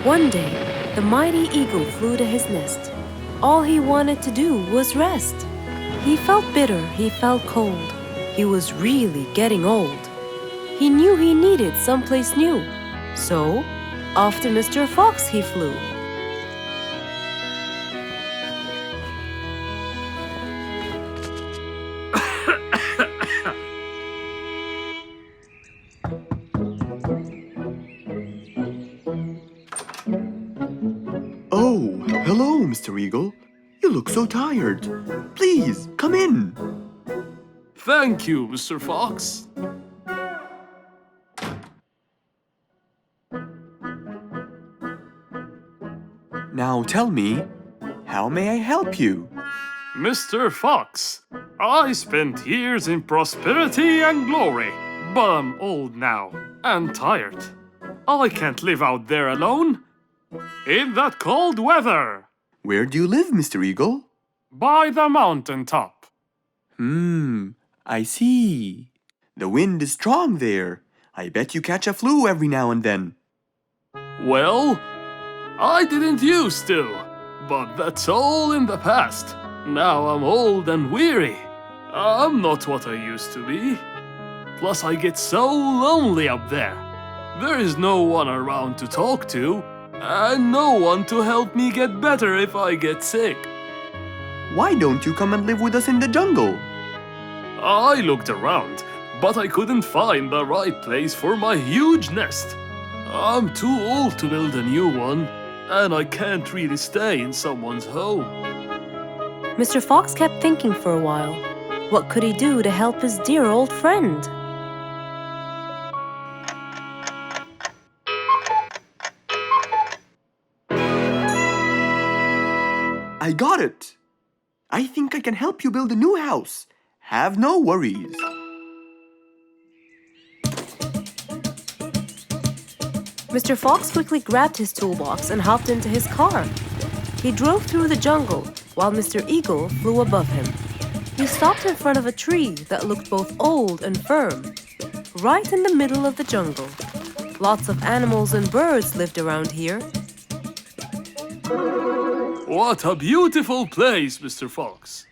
One day, the mighty eagle flew to his nest. All he wanted to do was rest. He felt bitter, he felt cold. He was really getting old. He knew he needed someplace new. So, off to Mr. Fox he flew. Oh, hello, Mr. Eagle. You look so tired. Please, come in. Thank you, Mr. Fox. Now tell me, how may I help you? Mr. Fox, I spent years in prosperity and glory, but I'm old now and tired. I can't live out there alone in that cold weather. Where do you live, Mr. Eagle? By the mountain top. I see. The wind is strong there. I bet you catch a flu every now and then. Well, I didn't used to, but that's all in the past. Now I'm old and weary. I'm not what I used to be. Plus I get so lonely up there. There is no one around to talk to, and no one to help me get better if I get sick. Why don't you come and live with us in the jungle? I looked around, but I couldn't find the right place for my huge nest. I'm too old to build a new one, and I can't really stay in someone's home. Mr. Fox kept thinking for a while. What could he do to help his dear old friend? I got it! I think I can help you build a new house. Have no worries. Mr. Fox quickly grabbed his toolbox and hopped into his car. He drove through the jungle while Mr. Eagle flew above him. He stopped in front of a tree that looked both old and firm, right in the middle of the jungle. Lots of animals and birds lived around here. What a beautiful place, Mr. Fox.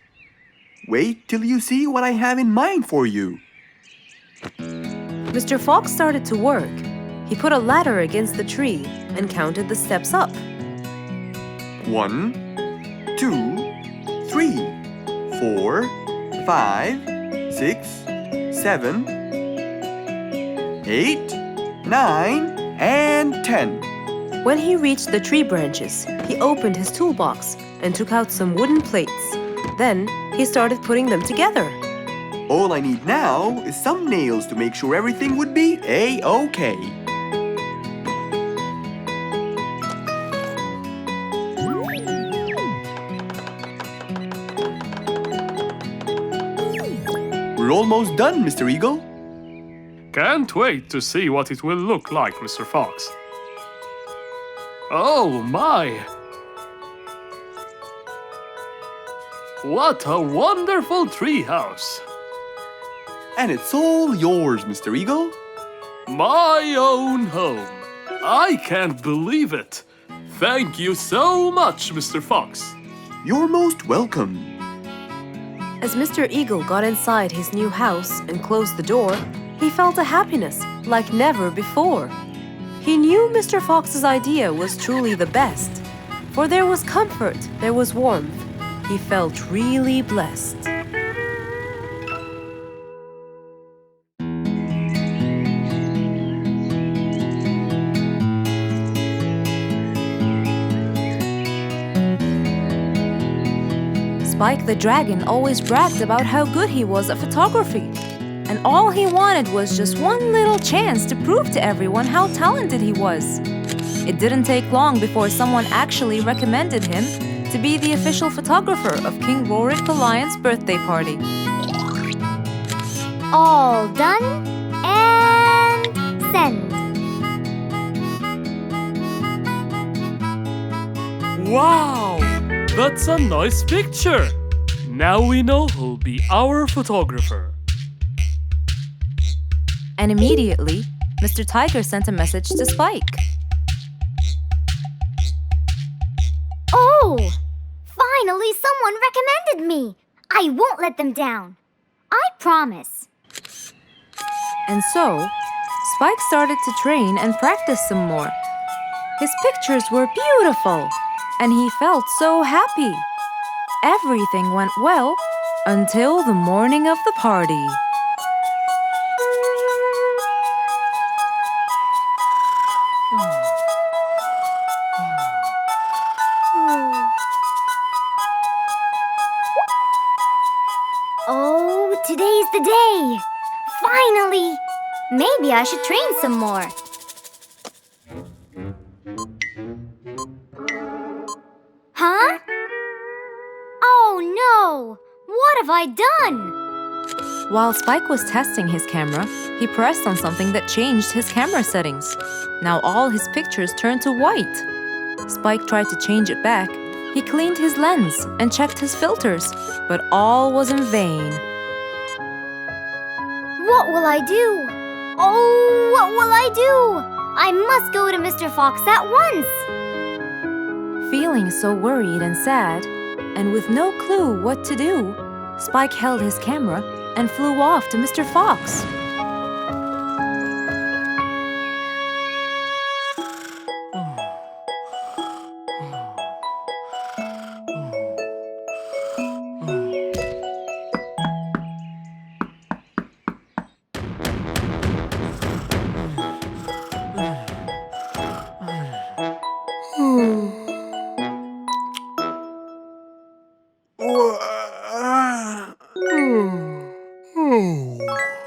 Wait till you see what I have in mind for you. Mr. Fox started to work. He put a ladder against the tree and counted the steps up. 1, 2, 3, 4, 5, 6, 7, 8, 9, and 10. When he reached the tree branches, he opened his toolbox and took out some wooden plates. Then, he started putting them together. All I need now is some nails to make sure everything would be A-OK. We're almost done, Mr. Eagle. Can't wait to see what it will look like, Mr. Fox. Oh my! What a wonderful treehouse! And it's all yours, Mr. Eagle. My own home. I can't believe it. Thank you so much, Mr. Fox. You're most welcome. As Mr. Eagle got inside his new house and closed the door, he felt a happiness like never before. He knew Mr. Fox's idea was truly the best, for there was comfort, there was warmth. He felt really blessed. Spike the dragon always bragged about how good he was at photography. And all he wanted was just one little chance to prove to everyone how talented he was. It didn't take long before someone actually recommended him to be the official photographer of King Rorik the Lion's birthday party. All done and send. Wow! That's a nice picture! Now we know who'll be our photographer. And immediately, Mr. Tiger sent a message to Spike. Finally, someone recommended me. I won't let them down. I promise. And so, Spike started to train and practice some more. His pictures were beautiful, and he felt so happy. Everything went well until the morning of the party. Oh, today's the day. Finally. Maybe I should train some more. Huh? Oh no! What have I done? While Spike was testing his camera, he pressed on something that changed his camera settings. Now all his pictures turned to white. Spike tried to change it back. He cleaned his lens and checked his filters, but all was in vain. What will I do? Oh, what will I do? I must go to Mr. Fox at once. Feeling so worried and sad, and with no clue what to do, Spike held his camera and flew off to Mr. Fox.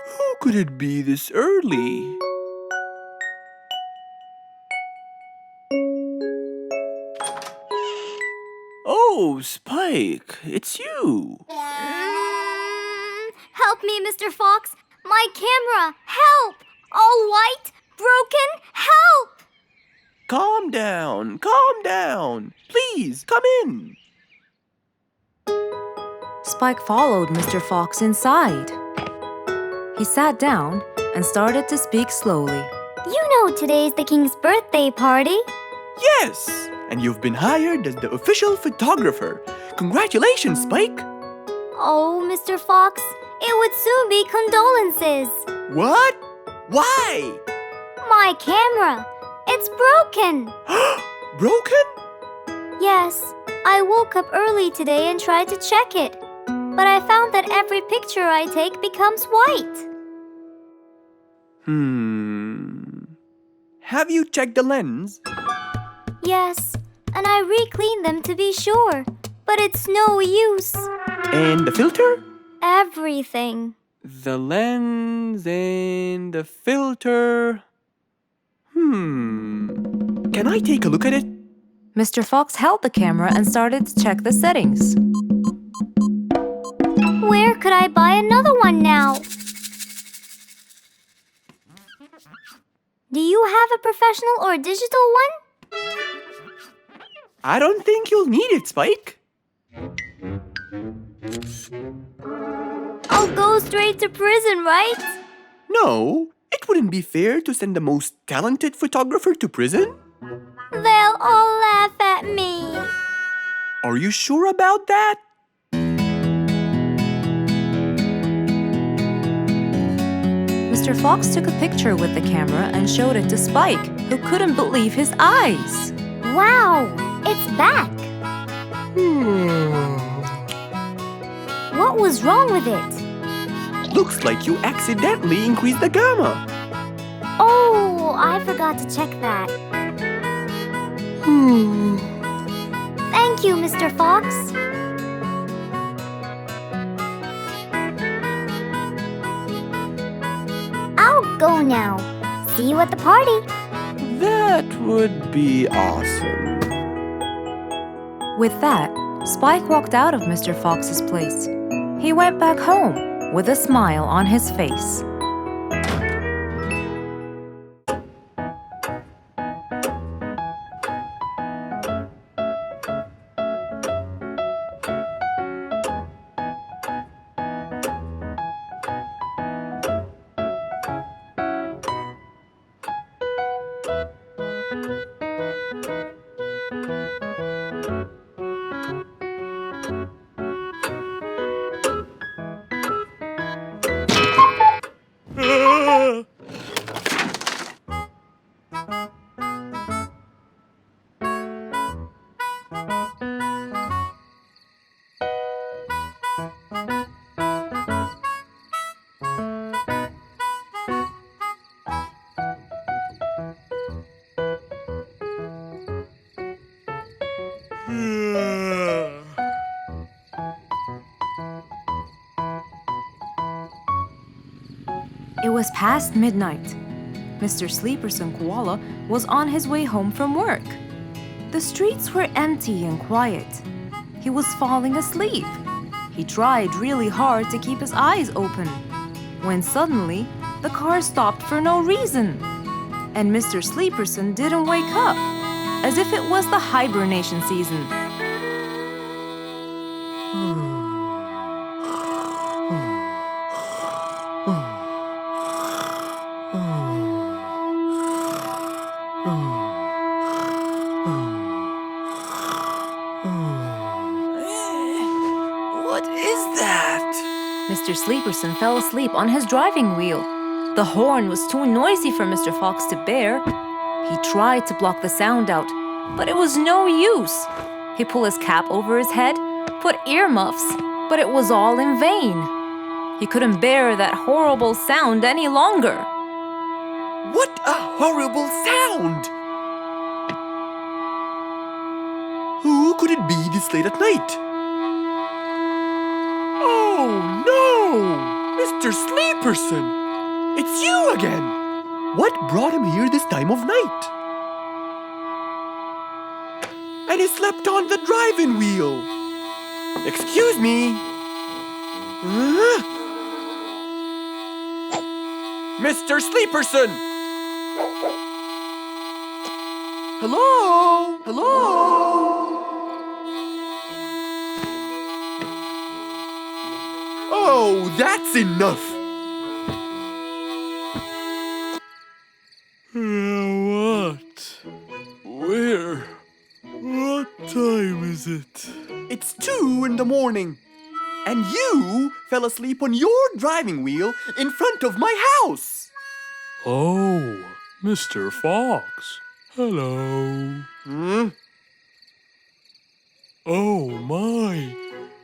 How could it be this early? Oh, Spike, it's you. Help me, Mr. Fox. My camera. Help! All white, broken. Help! Calm down, calm down. Please, come in. Spike followed Mr. Fox inside. He sat down and started to speak slowly. You know today's the king's birthday party. Yes, and you've been hired as the official photographer. Congratulations, Spike. Oh, Mr. Fox, it would soon be condolences. What? Why? My camera. It's broken. Broken? Yes, I woke up early today and tried to check it. But I found that every picture I take becomes white. Have you checked the lens? Yes, and I re-cleaned them to be sure. But it's no use. And the filter? Everything. The lens and the filter. Can I take a look at it? Mr. Fox held the camera and started to check the settings. Where could I buy another one now? Do you have a professional or digital one? I don't think you'll need it, Spike. I'll go straight to prison, right? No, it wouldn't be fair to send the most talented photographer to prison. They'll all laugh at me. Are you sure about that? Mr. Fox took a picture with the camera and showed it to Spike, who couldn't believe his eyes. Wow, it's back. What was wrong with it? Looks like you accidentally increased the gamma. Oh, I forgot to check that. Thank you, Mr. Fox. I'll go now. See you at the party. That would be awesome. With that, Spike walked out of Mr. Fox's place. He went back home with a smile on his face. It was past midnight. Mr. Sleeperson Koala was on his way home from work. The streets were empty and quiet. He was falling asleep. He tried really hard to keep his eyes open, when suddenly the car stopped for no reason. And Mr. Sleeperson didn't wake up, as if it was the hibernation season. What is that? Mr. Sleeperson fell asleep on his driving wheel. The horn was too noisy for Mr. Fox to bear. He tried to block the sound out, but it was no use. He pulled his cap over his head, put earmuffs, but it was all in vain. He couldn't bear that horrible sound any longer. What a horrible sound! Who could it be this late at night? Oh no! Mr. Sleeperson! It's you again! What brought him here this time of night? And he slept on the driving wheel! Excuse me! Mr. Sleeperson! Hello? Hello? Oh, that's enough! What? Where? What time is it? It's 2 in the morning. And you fell asleep on your driving wheel in front of my house. Oh, Mr. Fox. Hello. Oh my,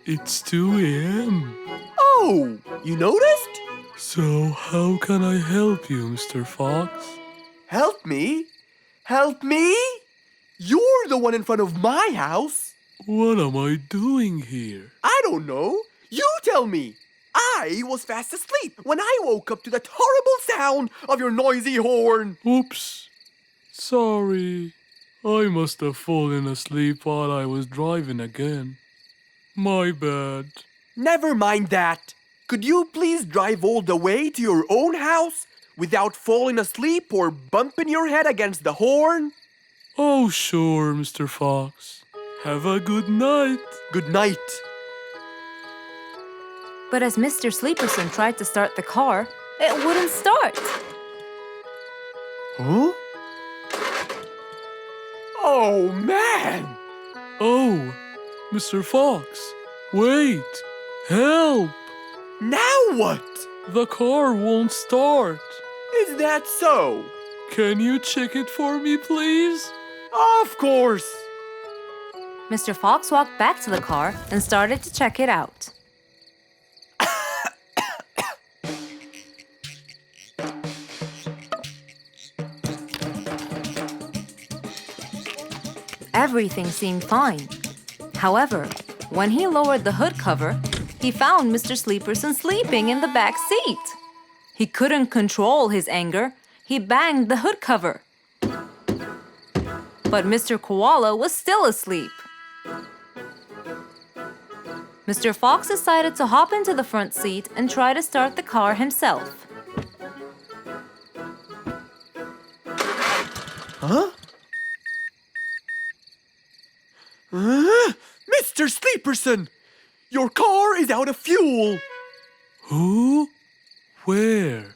it's 2 a.m. Oh, you noticed? So how can I help you, Mr. Fox? Help me? Help me? You're the one in front of my house. What am I doing here? I don't know. You tell me. I was fast asleep when I woke up to that horrible sound of your noisy horn. Oops. Sorry. I must have fallen asleep while I was driving again. My bad. Never mind that. Could you please drive all the way to your own house without falling asleep or bumping your head against the horn? Oh, sure, Mr. Fox. Have a good night. Good night. But as Mr. Sleeperson tried to start the car, it wouldn't start. Huh? Oh, man! Oh, Mr. Fox, wait! Help! Now what? The car won't start. Is that so? Can you check it for me, please? Of course! Mr. Fox walked back to the car and started to check it out. Everything seemed fine. However, when he lowered the hood cover, he found Mr. Sleeperson sleeping in the back seat. He couldn't control his anger. He banged the hood cover. But Mr. Koala was still asleep. Mr. Fox decided to hop into the front seat and try to start the car himself. Huh? Mr. Sleeperson! Your car is out of fuel! Who? Where?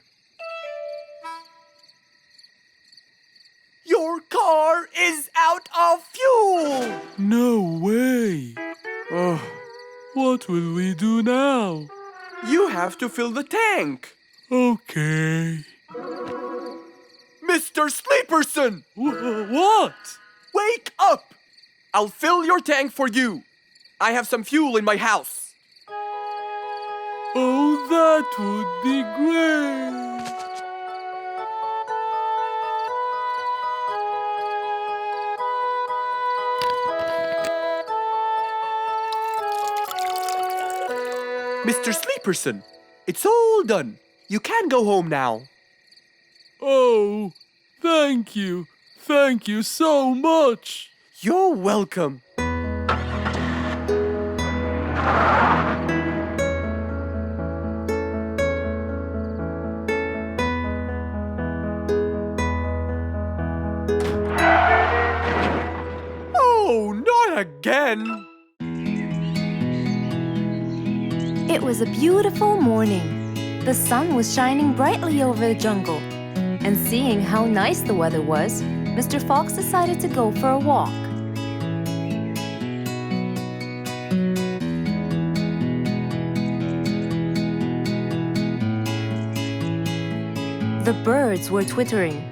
Your car is out of fuel! No way! Oh, What will we do now? you have to fill the tank! Okay. Mr. Sleeperson! What? Wake up! I'll fill your tank for you. I have some fuel in my house. Oh, that would be great. Mr. Sleeperson, it's all done. You can go home now. Oh, thank you. Thank you so much. You're welcome. Oh, not again. It was a beautiful morning. The sun was shining brightly over the jungle. And seeing how nice the weather was, Mr. Fox decided to go for a walk. The birds were twittering,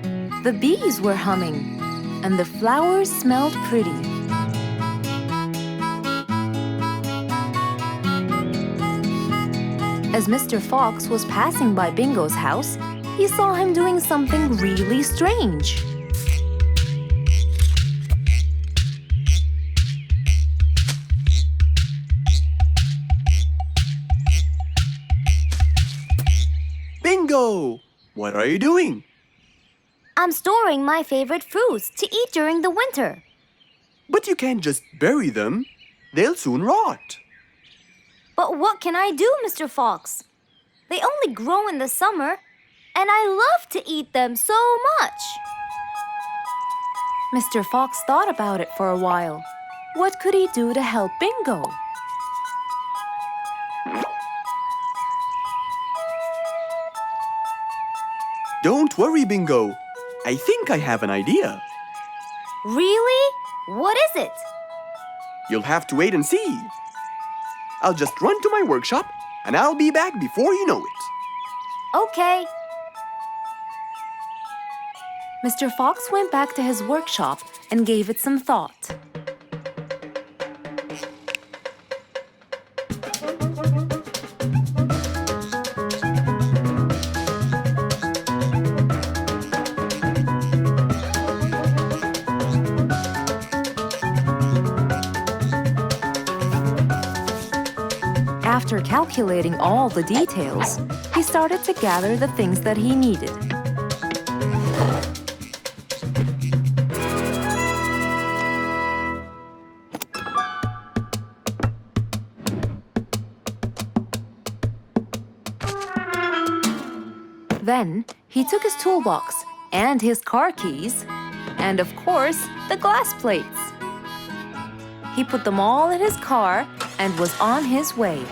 the bees were humming, and the flowers smelled pretty. As Mr. Fox was passing by Bingo's house, he saw him doing something really strange. Bingo! What are you doing? I'm storing my favorite fruits to eat during the winter. But you can't just bury them. They'll soon rot. But what can I do, Mr. Fox? They only grow in the summer, and I love to eat them so much. Mr. Fox thought about it for a while. What could he do to help Bingo? Don't worry, Bingo. I think I have an idea. Really? What is it? You'll have to wait and see. I'll just run to my workshop, and I'll be back before you know it. Okay. Mr. Fox went back to his workshop and gave it some thought. After calculating all the details, he started to gather the things that he needed. Then, he took his toolbox and his car keys, and of course, the glass plates. He put them all in his car and was on his way.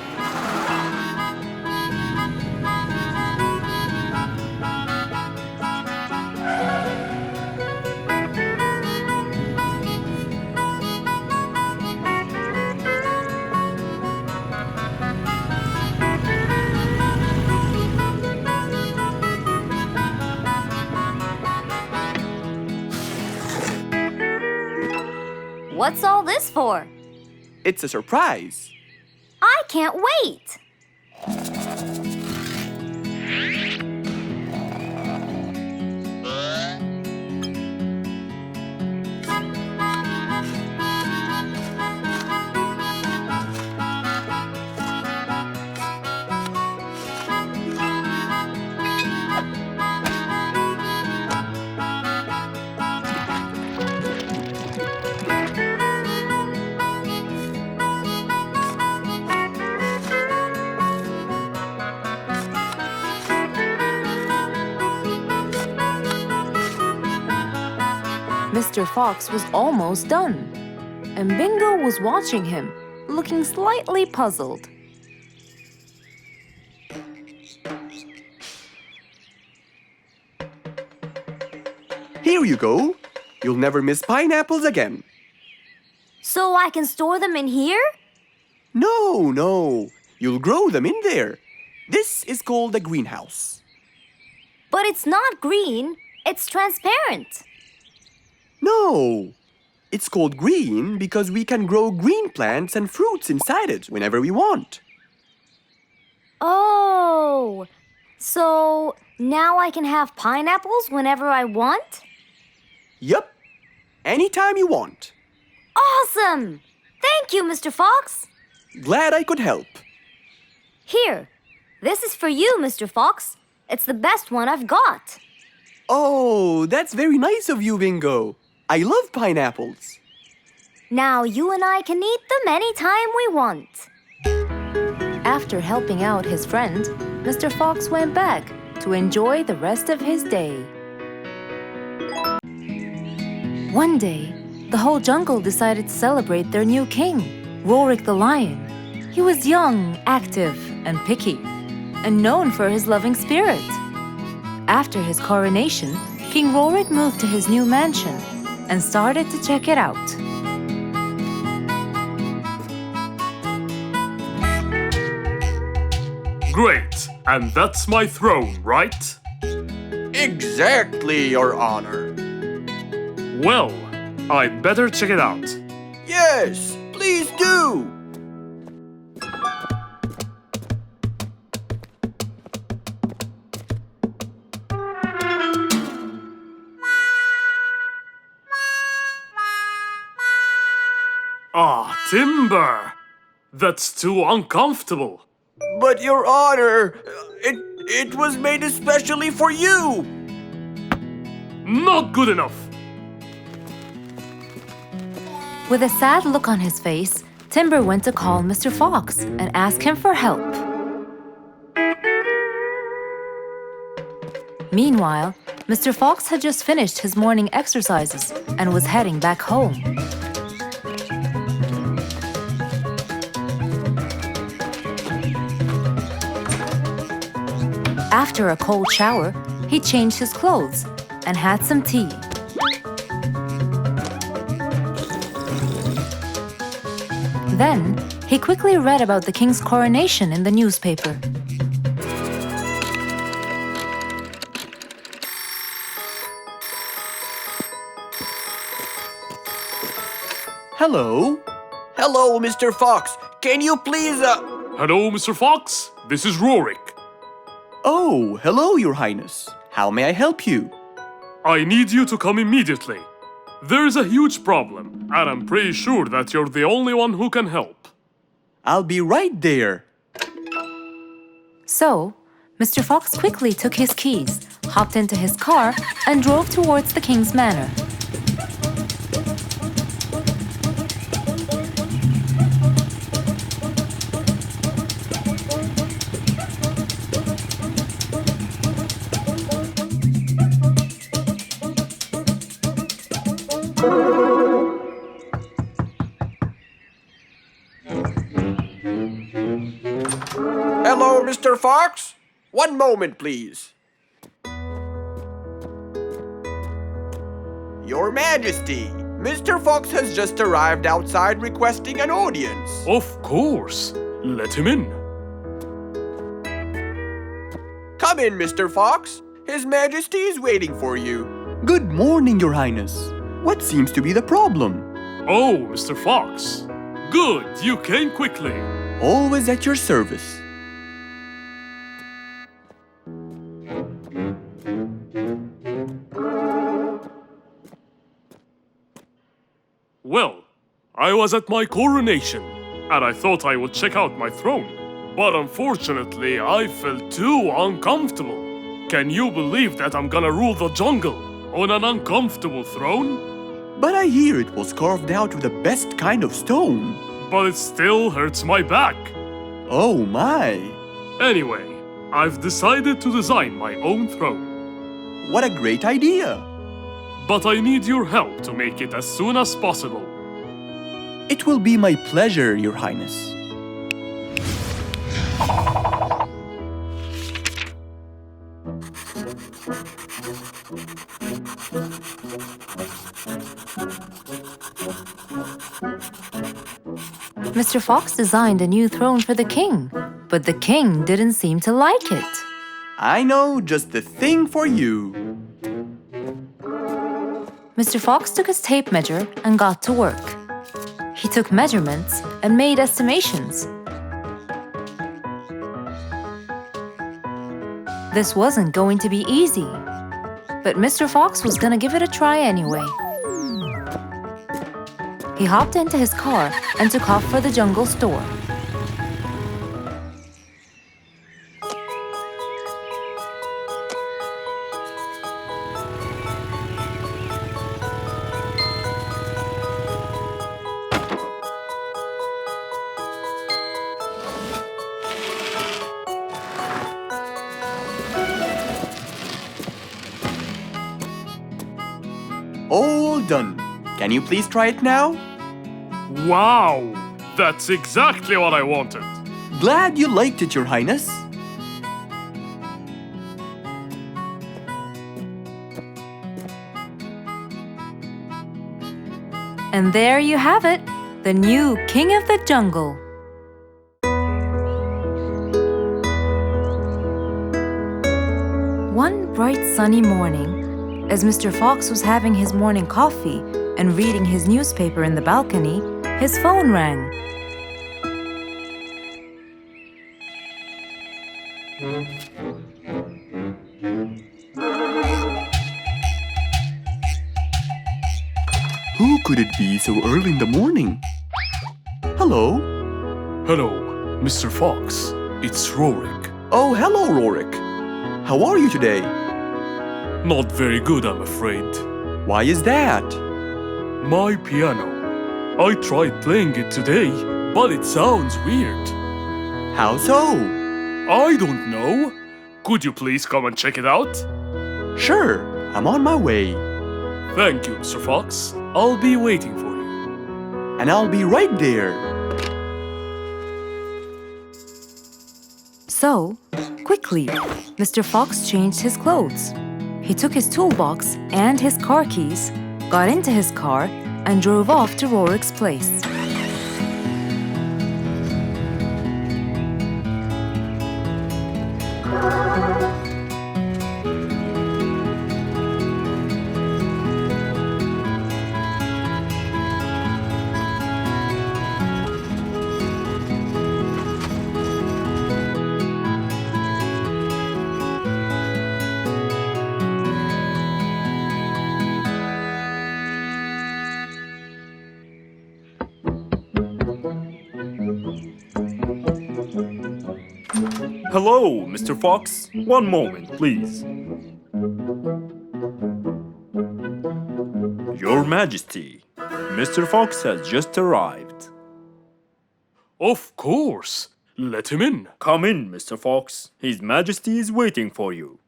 What's all this for? It's a surprise. I can't wait! Mr. Fox was almost done, and Bingo was watching him, looking slightly puzzled. Here you go. You'll never miss pineapples again. So I can store them in here? No. You'll grow them in there. This is called a greenhouse. But it's not green, it's transparent. No. It's called green because we can grow green plants and fruits inside it whenever we want. Oh, so now I can have pineapples whenever I want? Yup. Anytime you want. Awesome! Thank you, Mr. Fox. Glad I could help. Here, this is for you, Mr. Fox. It's the best one I've got. Oh, that's very nice of you, Bingo. I love pineapples. Now you and I can eat them anytime we want. After helping out his friend, Mr. Fox went back to enjoy the rest of his day. One day, the whole jungle decided to celebrate their new king, Rorik the lion. He was young, active, and picky, and known for his loving spirit. After his coronation, King Rorik moved to his new mansion and started to check it out. Great, and that's my throne, right? Exactly, Your Honor. Well, I'd better check it out. Yes, please do. Ah, timber! That's too uncomfortable. But Your Honor, it was made especially for you. Not good enough. With a sad look on his face, Timber went to call Mr. Fox and ask him for help. Meanwhile, Mr. Fox had just finished his morning exercises and was heading back home. After a cold shower, he changed his clothes and had some tea. Then, he quickly read about the king's coronation in the newspaper. Hello? Hello, Mr. Fox. Can you please, Hello, Mr. Fox. This is Rorik. Oh, hello, Your Highness. How may I help you? I need you to come immediately. There's a huge problem, and I'm pretty sure that you're the only one who can help. I'll be right there. So, Mr. Fox quickly took his keys, hopped into his car, and drove towards the king's manor. Hello, Mr. Fox. One moment, please. Your Majesty, Mr. Fox has just arrived outside requesting an audience. Of course. Let him in. Come in, Mr. Fox. His Majesty is waiting for you. Good morning, Your Highness. What seems to be the problem? Oh, Mr. Fox. Good, you came quickly. Always at your service. Well, I was at my coronation, and I thought I would check out my throne. But unfortunately, I felt too uncomfortable. Can you believe that I'm gonna rule the jungle on an uncomfortable throne? But I hear it was carved out of the best kind of stone. But it still hurts my back. Oh my! Anyway, I've decided to design my own throne. What a great idea! But I need your help to make it as soon as possible. It will be my pleasure, Your Highness. Mr. Fox designed a new throne for the king, but the king didn't seem to like it. I know just the thing for you. Mr. Fox took his tape measure and got to work. He took measurements and made estimations. This wasn't going to be easy, but Mr. Fox was gonna give it a try anyway. He hopped into his car and took off for the jungle store. All done. Can you please try it now? Wow! That's exactly what I wanted. Glad you liked it, Your Highness. And there you have it, the new king of the jungle. One bright sunny morning, as Mr. Fox was having his morning coffee and reading his newspaper in the balcony, his phone rang. Who could it be so early in the morning? Hello? Hello, Mr. Fox. It's Rorik. Oh, hello, Rorik. How are you today? Not very good, I'm afraid. Why is that? My piano. I tried playing it today, but it sounds weird. How so? I don't know. Could you please come and check it out? Sure, I'm on my way. Thank you, Mr. Fox. I'll be waiting for you. And I'll be right there. So, quickly, Mr. Fox changed his clothes. He took his toolbox and his car keys, got into his car, and drove off to Rorik's place. Hello, Mr. Fox. One moment, please. Your Majesty, Mr. Fox has just arrived. Of course. Let him in. Come in, Mr. Fox. His Majesty is waiting for you.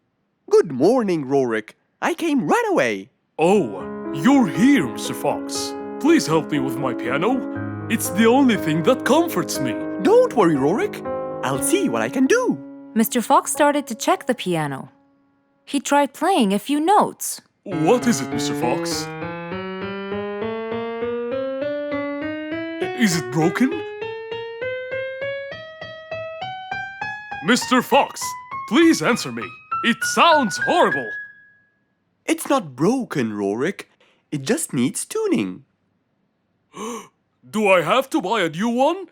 Good morning, Rorik. I came right away. Oh, you're here, Mr. Fox. Please help me with my piano. It's the only thing that comforts me. Don't worry, Rorik. I'll see what I can do. Mr. Fox started to check the piano. He tried playing a few notes. What is it, Mr. Fox? Is it broken? Mr. Fox, please answer me. It sounds horrible. It's not broken, Rorik. It just needs tuning. Do I have to buy a new one?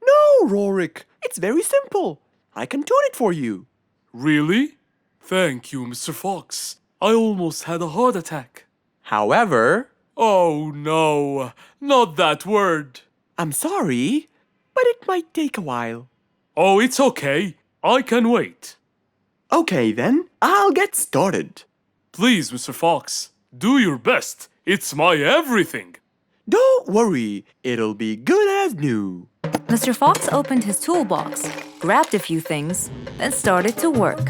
No, Rorik. It's very simple. I can tune it for you. Really? Thank you, Mr. Fox. I almost had a heart attack. However, Oh no, not that word. I'm sorry, but it might take a while. Oh, it's okay. I can wait. Okay then, I'll get started. Please, Mr. Fox, do your best. It's my everything. Don't worry, it'll be good as new. Mr. Fox opened his toolbox, grabbed a few things, and started to work.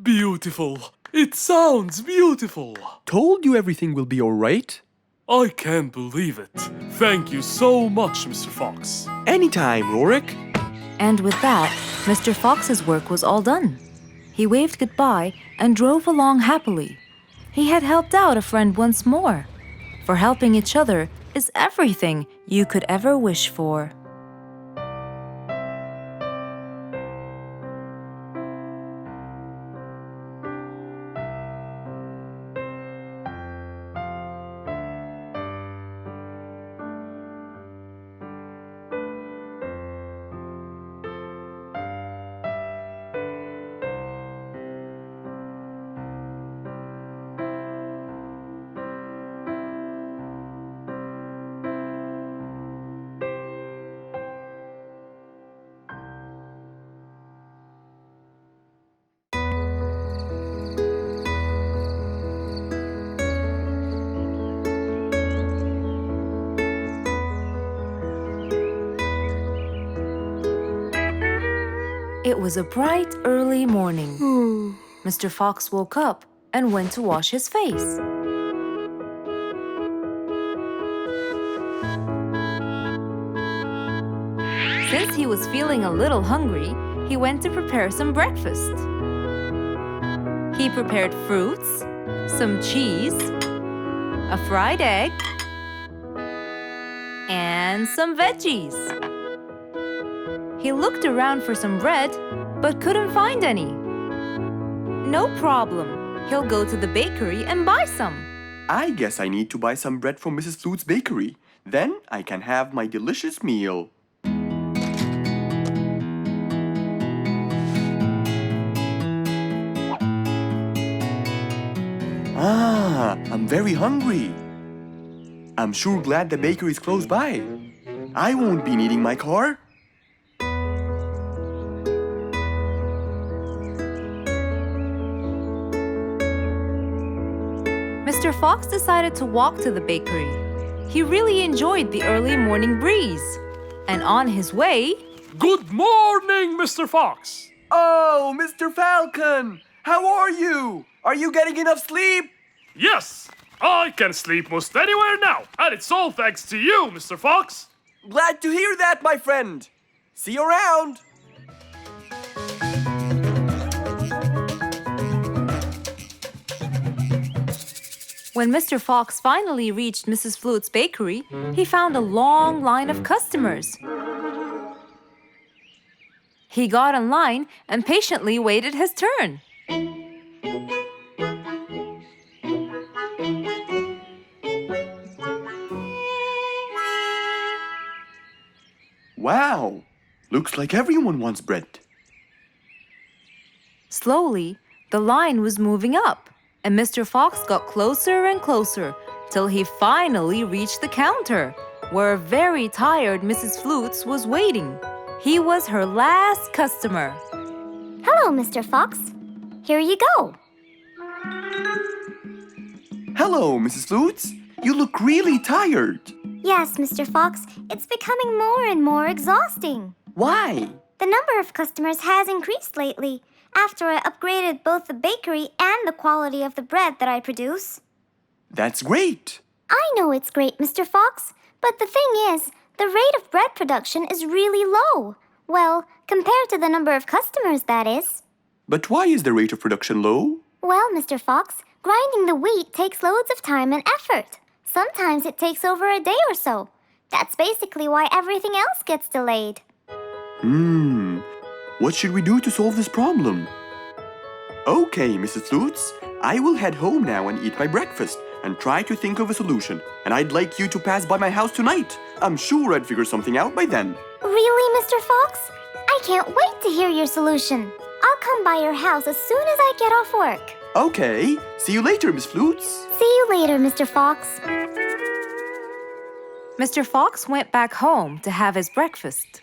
Beautiful. It sounds beautiful. Told you everything will be alright. I can't believe it. Thank you so much, Mr. Fox. Anytime, Rorik. And with that, Mr. Fox's work was all done. He waved goodbye and drove along happily. He had helped out a friend once more. For helping each other is everything you could ever wish for. It was a bright early morning. Mr. Fox woke up and went to wash his face. Since he was feeling a little hungry, he went to prepare some breakfast. He prepared fruits, some cheese, a fried egg, and some veggies. He looked around for some bread, but couldn't find any. No problem. He'll go to the bakery and buy some. I guess I need to buy some bread from Mrs. Flute's bakery. Then I can have my delicious meal. I'm very hungry. I'm sure glad the bakery is close by. I won't be needing my car. Mr. Fox decided to walk to the bakery. He really enjoyed the early morning breeze. And on his way... Good morning, Mr. Fox! Oh, Mr. Falcon! How are you? Are you getting enough sleep? Yes, I can sleep most anywhere now, and it's all thanks to you, Mr. Fox. Glad to hear that, my friend. See you around. When Mr. Fox finally reached Mrs. Flute's bakery, he found a long line of customers. He got in line and patiently waited his turn. Wow, looks like everyone wants bread. Slowly, the line was moving up, and Mr. Fox got closer and closer till he finally reached the counter, where a very tired Mrs. Flutes was waiting. He was her last customer. Hello, Mr. Fox. Here you go. Hello, Mrs. Flutes. You look really tired. Yes, Mr. Fox, it's becoming more and more exhausting. Why? The number of customers has increased lately after I upgraded both the bakery and the quality of the bread that I produce. That's great. I know it's great, Mr. Fox, but the thing is, the rate of bread production is really low. Well, compared to the number of customers, that is. But why is the rate of production low? Well, Mr. Fox, grinding the wheat takes loads of time and effort. Sometimes it takes over a day or so. That's basically why everything else gets delayed. What should we do to solve this problem? Okay, Mrs. Flutes, I will head home now and eat my breakfast and try to think of a solution. And I'd like you to pass by my house tonight. I'm sure I'd figure something out by then. Really, Mr. Fox? I can't wait to hear your solution. I'll come by your house as soon as I get off work. Okay, see you later, Miss Flutes. See you later, Mr. Fox. Mr. Fox went back home to have his breakfast.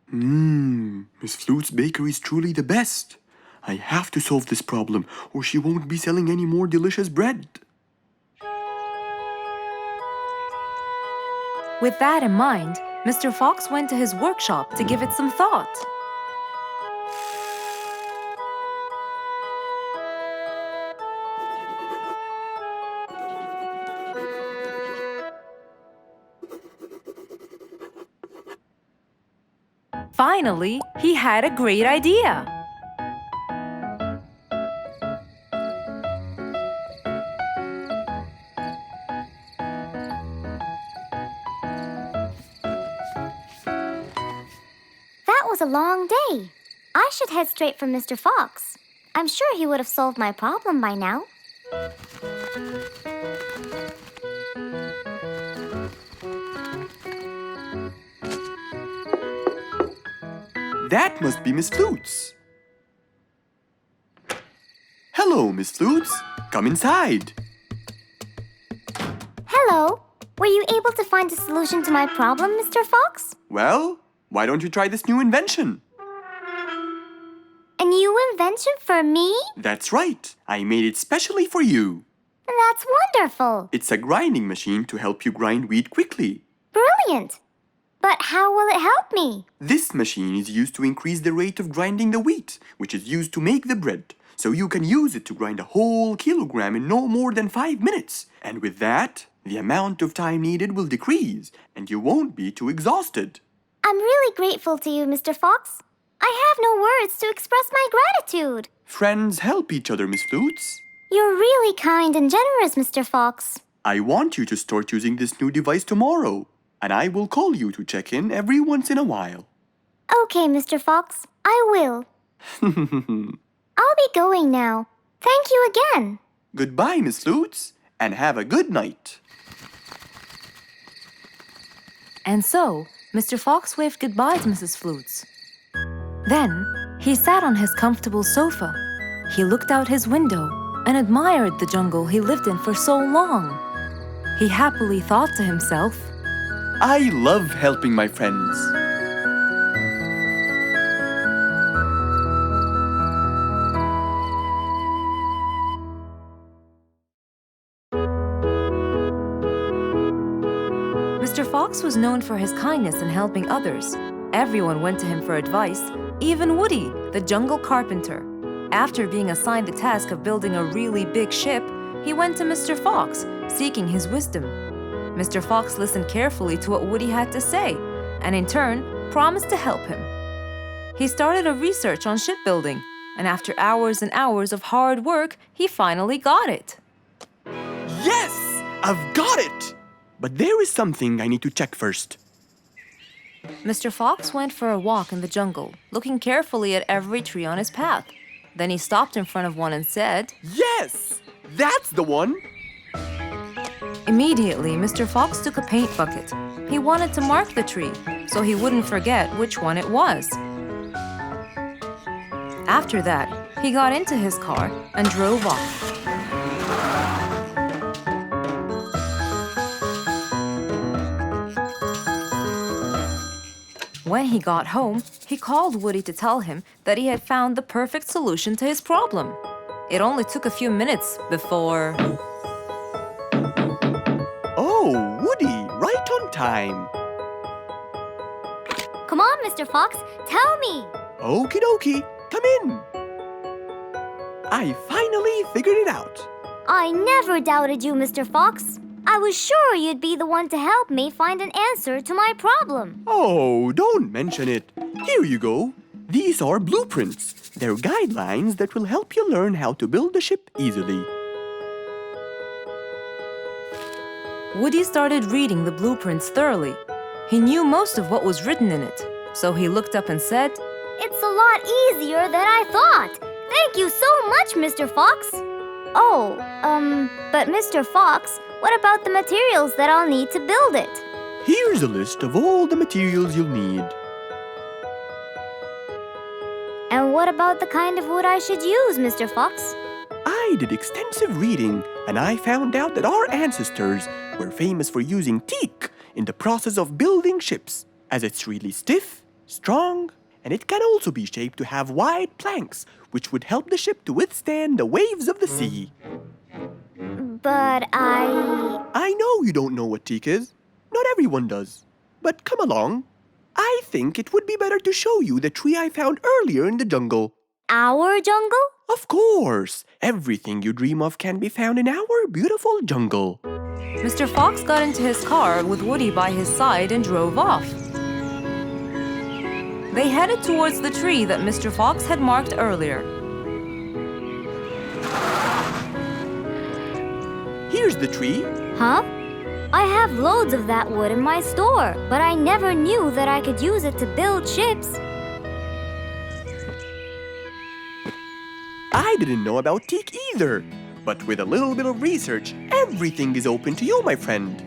Miss Flute's bakery is truly the best. I have to solve this problem or she won't be selling any more delicious bread. With that in mind, Mr. Fox went to his workshop to give it some thought. Finally, he had a great idea. That was a long day. I should head straight for Mr. Fox. I'm sure he would have solved my problem by now. That must be Miss Flutes. Hello, Miss Flutes. Come inside. Hello. Were you able to find a solution to my problem, Mr. Fox? Well, why don't you try this new invention? A new invention for me? That's right. I made it specially for you. That's wonderful. It's a grinding machine to help you grind wheat quickly. Brilliant. But how will it help me? This machine is used to increase the rate of grinding the wheat, which is used to make the bread. So you can use it to grind a whole kilogram in no more than 5 minutes. And with that, the amount of time needed will decrease, and you won't be too exhausted. I'm really grateful to you, Mr. Fox. I have no words to express my gratitude. Friends help each other, Miss Flutes. You're really kind and generous, Mr. Fox. I want you to start using this new device tomorrow, and I will call you to check in every once in a while. Okay, Mr. Fox, I will. I'll be going now. Thank you again. Goodbye, Miss Flutes, and have a good night. And so, Mr. Fox waved goodbye to Mrs. Flutes. Then, he sat on his comfortable sofa. He looked out his window and admired the jungle he lived in for so long. He happily thought to himself, I love helping my friends. Mr. Fox was known for his kindness in helping others. Everyone went to him for advice, even Woody, the jungle carpenter. After being assigned the task of building a really big ship, he went to Mr. Fox, seeking his wisdom. Mr. Fox listened carefully to what Woody had to say, and in turn, promised to help him. He started a research on shipbuilding, and after hours and hours of hard work, he finally got it. Yes! I've got it! But there is something I need to check first. Mr. Fox went for a walk in the jungle, looking carefully at every tree on his path. Then he stopped in front of one and said, Yes! That's the one! Immediately, Mr. Fox took a paint bucket. He wanted to mark the tree, so he wouldn't forget which one it was. After that, he got into his car and drove off. When he got home, he called Woody to tell him that he had found the perfect solution to his problem. It only took a few minutes before... Oh, Woody, right on time. Come on, Mr. Fox, tell me. Okie dokie, come in. I finally figured it out. I never doubted you, Mr. Fox. I was sure you'd be the one to help me find an answer to my problem. Oh, don't mention it. Here you go. These are blueprints. They're guidelines that will help you learn how to build a ship easily. Woody started reading the blueprints thoroughly. He knew most of what was written in it, so he looked up and said, It's a lot easier than I thought. Thank you so much, Mr. Fox. Oh, but Mr. Fox, what about the materials that I'll need to build it? Here's a list of all the materials you'll need. And what about the kind of wood I should use, Mr. Fox? I did extensive reading, and I found out that our ancestors were famous for using teak in the process of building ships, as it's really stiff, strong, and it can also be shaped to have wide planks, which would help the ship to withstand the waves of the sea. But I know you don't know what teak is. Not everyone does. But come along. I think it would be better to show you the tree I found earlier in the jungle. Our jungle? Of course! Everything you dream of can be found in our beautiful jungle. Mr. Fox got into his car with Woody by his side and drove off. They headed towards the tree that Mr. Fox had marked earlier. Here's the tree. Huh? I have loads of that wood in my store, but I never knew that I could use it to build ships. I didn't know about teak either. But with a little bit of research, everything is open to you, my friend.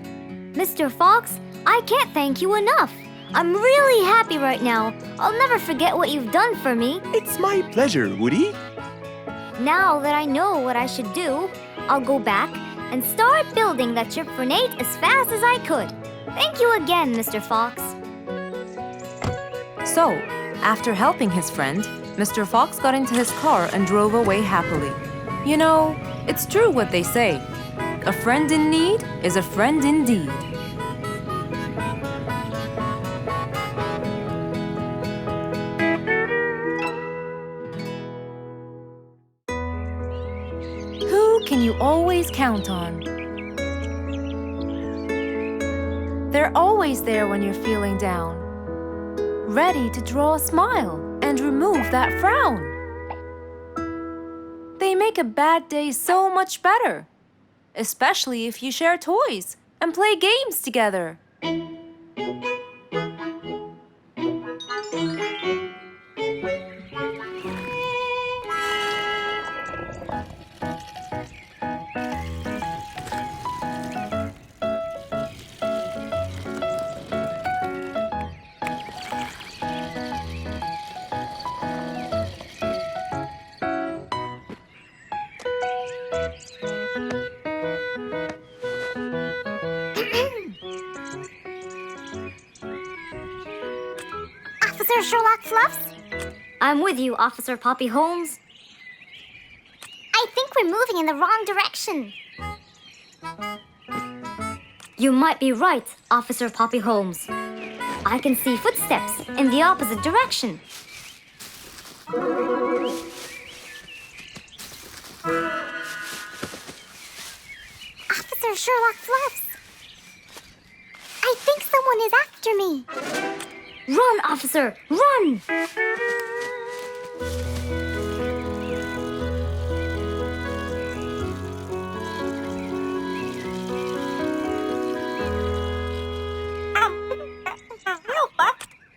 Mr. Fox, I can't thank you enough. I'm really happy right now. I'll never forget what you've done for me. It's my pleasure, Woody. Now that I know what I should do, I'll go back and start building that ship for Nate as fast as I could. Thank you again, Mr. Fox. So, after helping his friend, Mr. Fox got into his car and drove away happily. You know, it's true what they say. A friend in need is a friend indeed. can you always count on. They're always there when you're feeling down, ready to draw a smile and remove that frown. They make a bad day so much better, especially if you share toys and play games together. Officer Sherlock Fluffs? I'm with you, Officer Poppy Holmes. I think we're moving in the wrong direction. You might be right, Officer Poppy Holmes. I can see footsteps in the opposite direction. Officer Sherlock Fluffs! I think someone is after me. Run, officer! Run!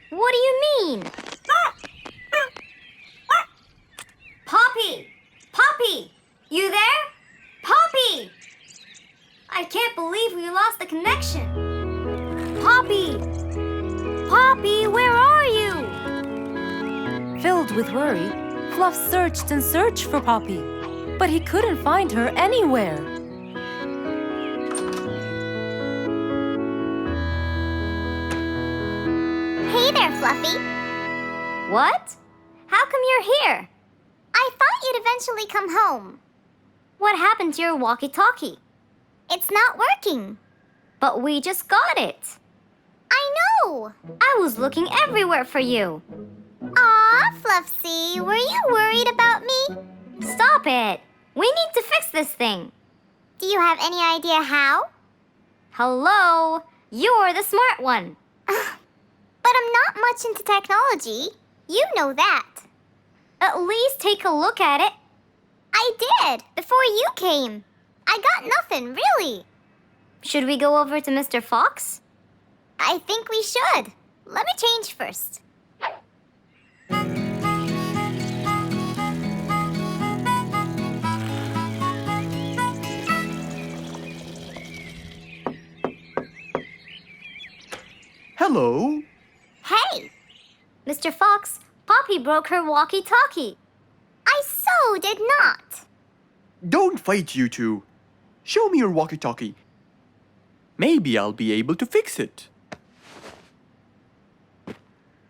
What do you mean? Poppy! Poppy! You there? Poppy! I can't believe we lost the connection. Poppy! Poppy, where are you? Filled with worry, Fluff searched and searched for Poppy, but he couldn't find her anywhere. Hey there, Fluffy. What? How come you're here? I thought you'd eventually come home. What happened to your walkie-talkie? It's not working. But we just got it. I know! I was looking everywhere for you. Aw, Fluffsy, were you worried about me? Stop it! We need to fix this thing. Do you have any idea how? Hello? You're the smart one. But I'm not much into technology. You know that. At least take a look at it. I did, before you came. I got nothing, really. Should we go over to Mr. Fox? I think we should. Let me change first. Hello. Hey! Mr. Fox, Poppy broke her walkie-talkie. I so did not. Don't fight, you two. Show me your walkie-talkie. Maybe I'll be able to fix it.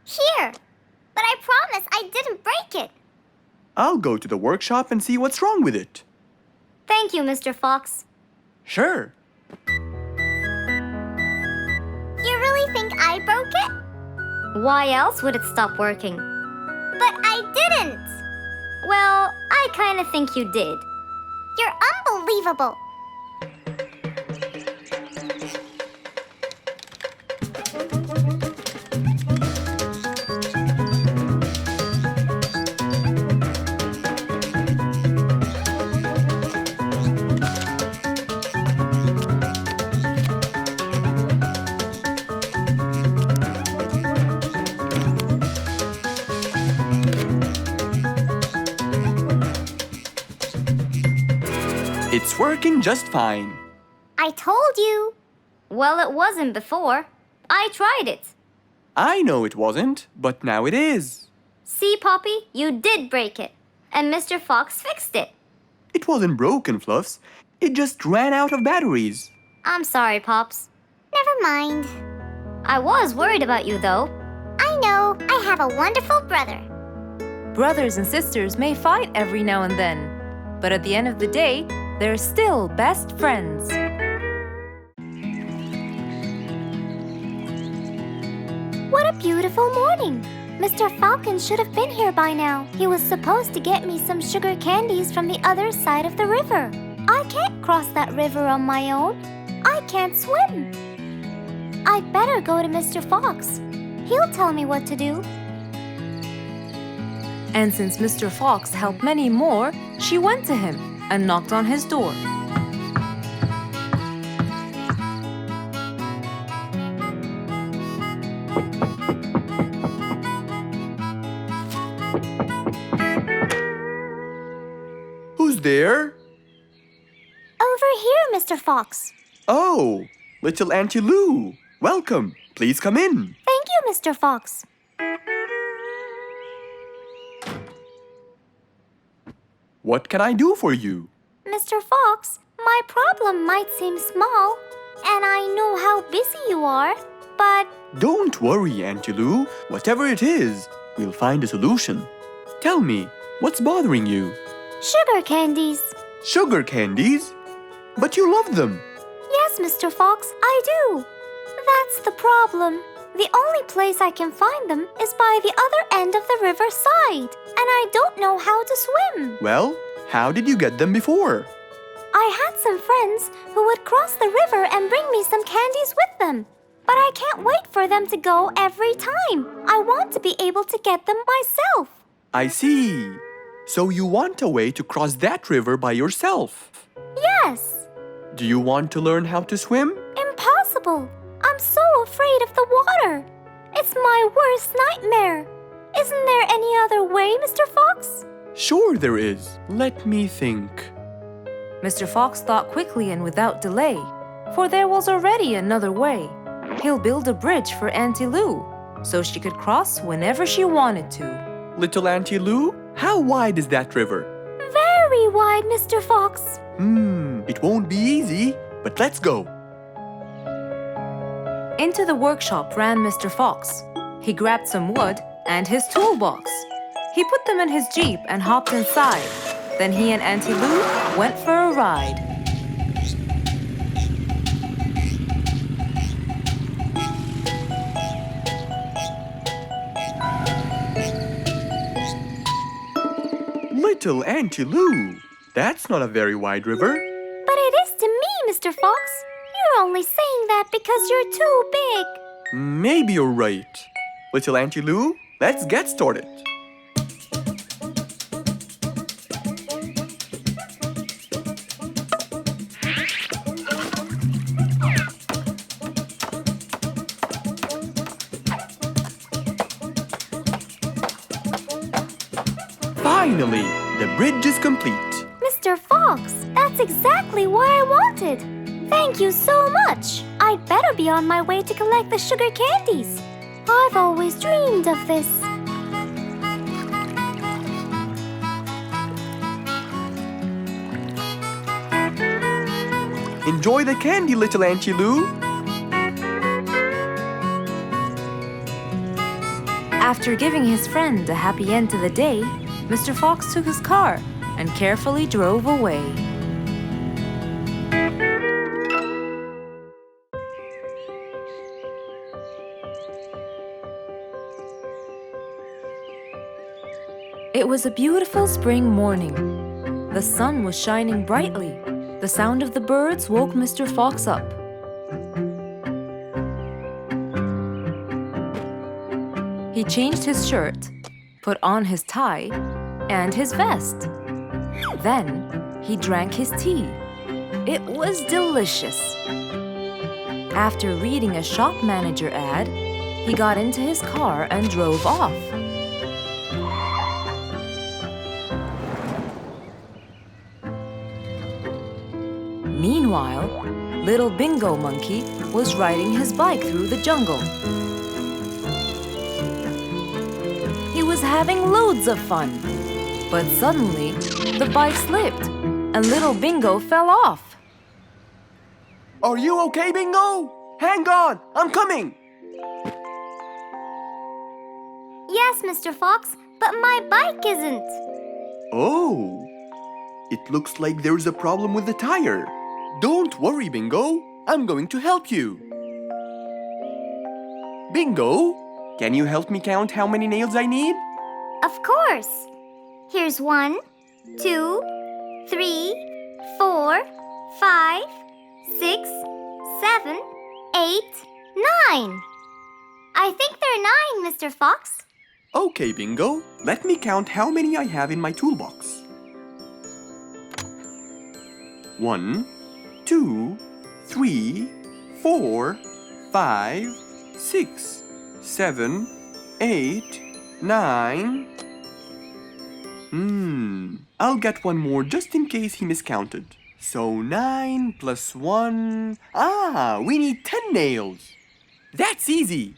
Here. But I promise I didn't break it. I'll go to the workshop and see what's wrong with it. Thank you, Mr. Fox. Sure. You really think I broke it? Why else would it stop working? But I didn't. Well, I kind of think you did. You're unbelievable. It's working just fine. I told you. Well, it wasn't before. I tried it. I know it wasn't, but now it is. See, Poppy, you did break it. And Mr. Fox fixed it. It wasn't broken, Fluffs. It just ran out of batteries. I'm sorry, Pops. Never mind. I was worried about you, though. I know. I have a wonderful brother. Brothers and sisters may fight every now and then, but at the end of the day, they're still best friends. What a beautiful morning. Mr. Falcon should have been here by now. He was supposed to get me some sugar candies from the other side of the river. I can't cross that river on my own. I can't swim. I'd better go to Mr. Fox. He'll tell me what to do. And since Mr. Fox helped many more, she went to him and knocked on his door. Who's there? Over here, Mr. Fox. Oh, little Auntie Lou. Welcome. Please come in. Thank you, Mr. Fox. What can I do for you? Mr. Fox, my problem might seem small, and I know how busy you are, but Don't worry, Auntie Lou. Whatever it is, we'll find a solution. Tell me, what's bothering you? sugar candies. Sugar candies? But you love them. Yes, Mr. Fox, I do. That's the problem. The only place I can find them is by the other end of the river side, and I don't know how to swim. Well, how did you get them before? I had some friends who would cross the river and bring me some candies with them. But I can't wait for them to go every time. I want to be able to get them myself. I see. So you want a way to cross that river by yourself. Yes. Do you want to learn how to swim? Impossible. I'm so afraid of the water. It's my worst nightmare. Isn't there any other way, Mr. Fox? Sure there is. Let me think. Mr. Fox thought quickly and without delay, for there was already another way. He'll build a bridge for Auntie Lou, so she could cross whenever she wanted to. Little Auntie Lou, how wide is that river? Very wide, Mr. Fox. It won't be easy, but let's go. Into the workshop ran Mr. Fox. He grabbed some wood and his toolbox. He put them in his Jeep and hopped inside. Then he and Auntie Lou went for a ride. Little Auntie Lou, that's not a very wide river. But it is to me, Mr. Fox. You're only saying that because you're too big. Maybe you're right. Little Auntie Lou, let's get started. Finally, the bridge is complete. Mr. Fox, that's exactly what I wanted. Thank you so much. I'd better be on my way to collect the sugar candies. I've always dreamed of this. Enjoy the candy, little Auntie Lou. After giving his friend a happy end to the day, Mr. Fox took his car and carefully drove away. It was a beautiful spring morning. The sun was shining brightly. The sound of the birds woke Mr. Fox up. He changed his shirt, put on his tie, and his vest. Then he drank his tea. It was delicious. After reading a shop manager ad, he got into his car and drove off. Meanwhile, little Bingo Monkey was riding his bike through the jungle. He was having loads of fun. But suddenly, the bike slipped, and little Bingo fell off. Are you okay, Bingo? Hang on, I'm coming. Yes, Mr. Fox, but my bike isn't. Oh, it looks like there's a problem with the tire. Don't worry, Bingo. I'm going to help you. Bingo, can you help me count how many nails I need? Of course. Here's 1, 2, 3, 4, 5, 6, 7, 8, 9. I think there are 9, Mr. Fox. Okay, Bingo. Let me count how many I have in my toolbox. 1, 2, 3, 4, 5, 6, 7, 8, 9. I'll get one more just in case he miscounted. So 9 plus 1. We need 10 nails. That's easy.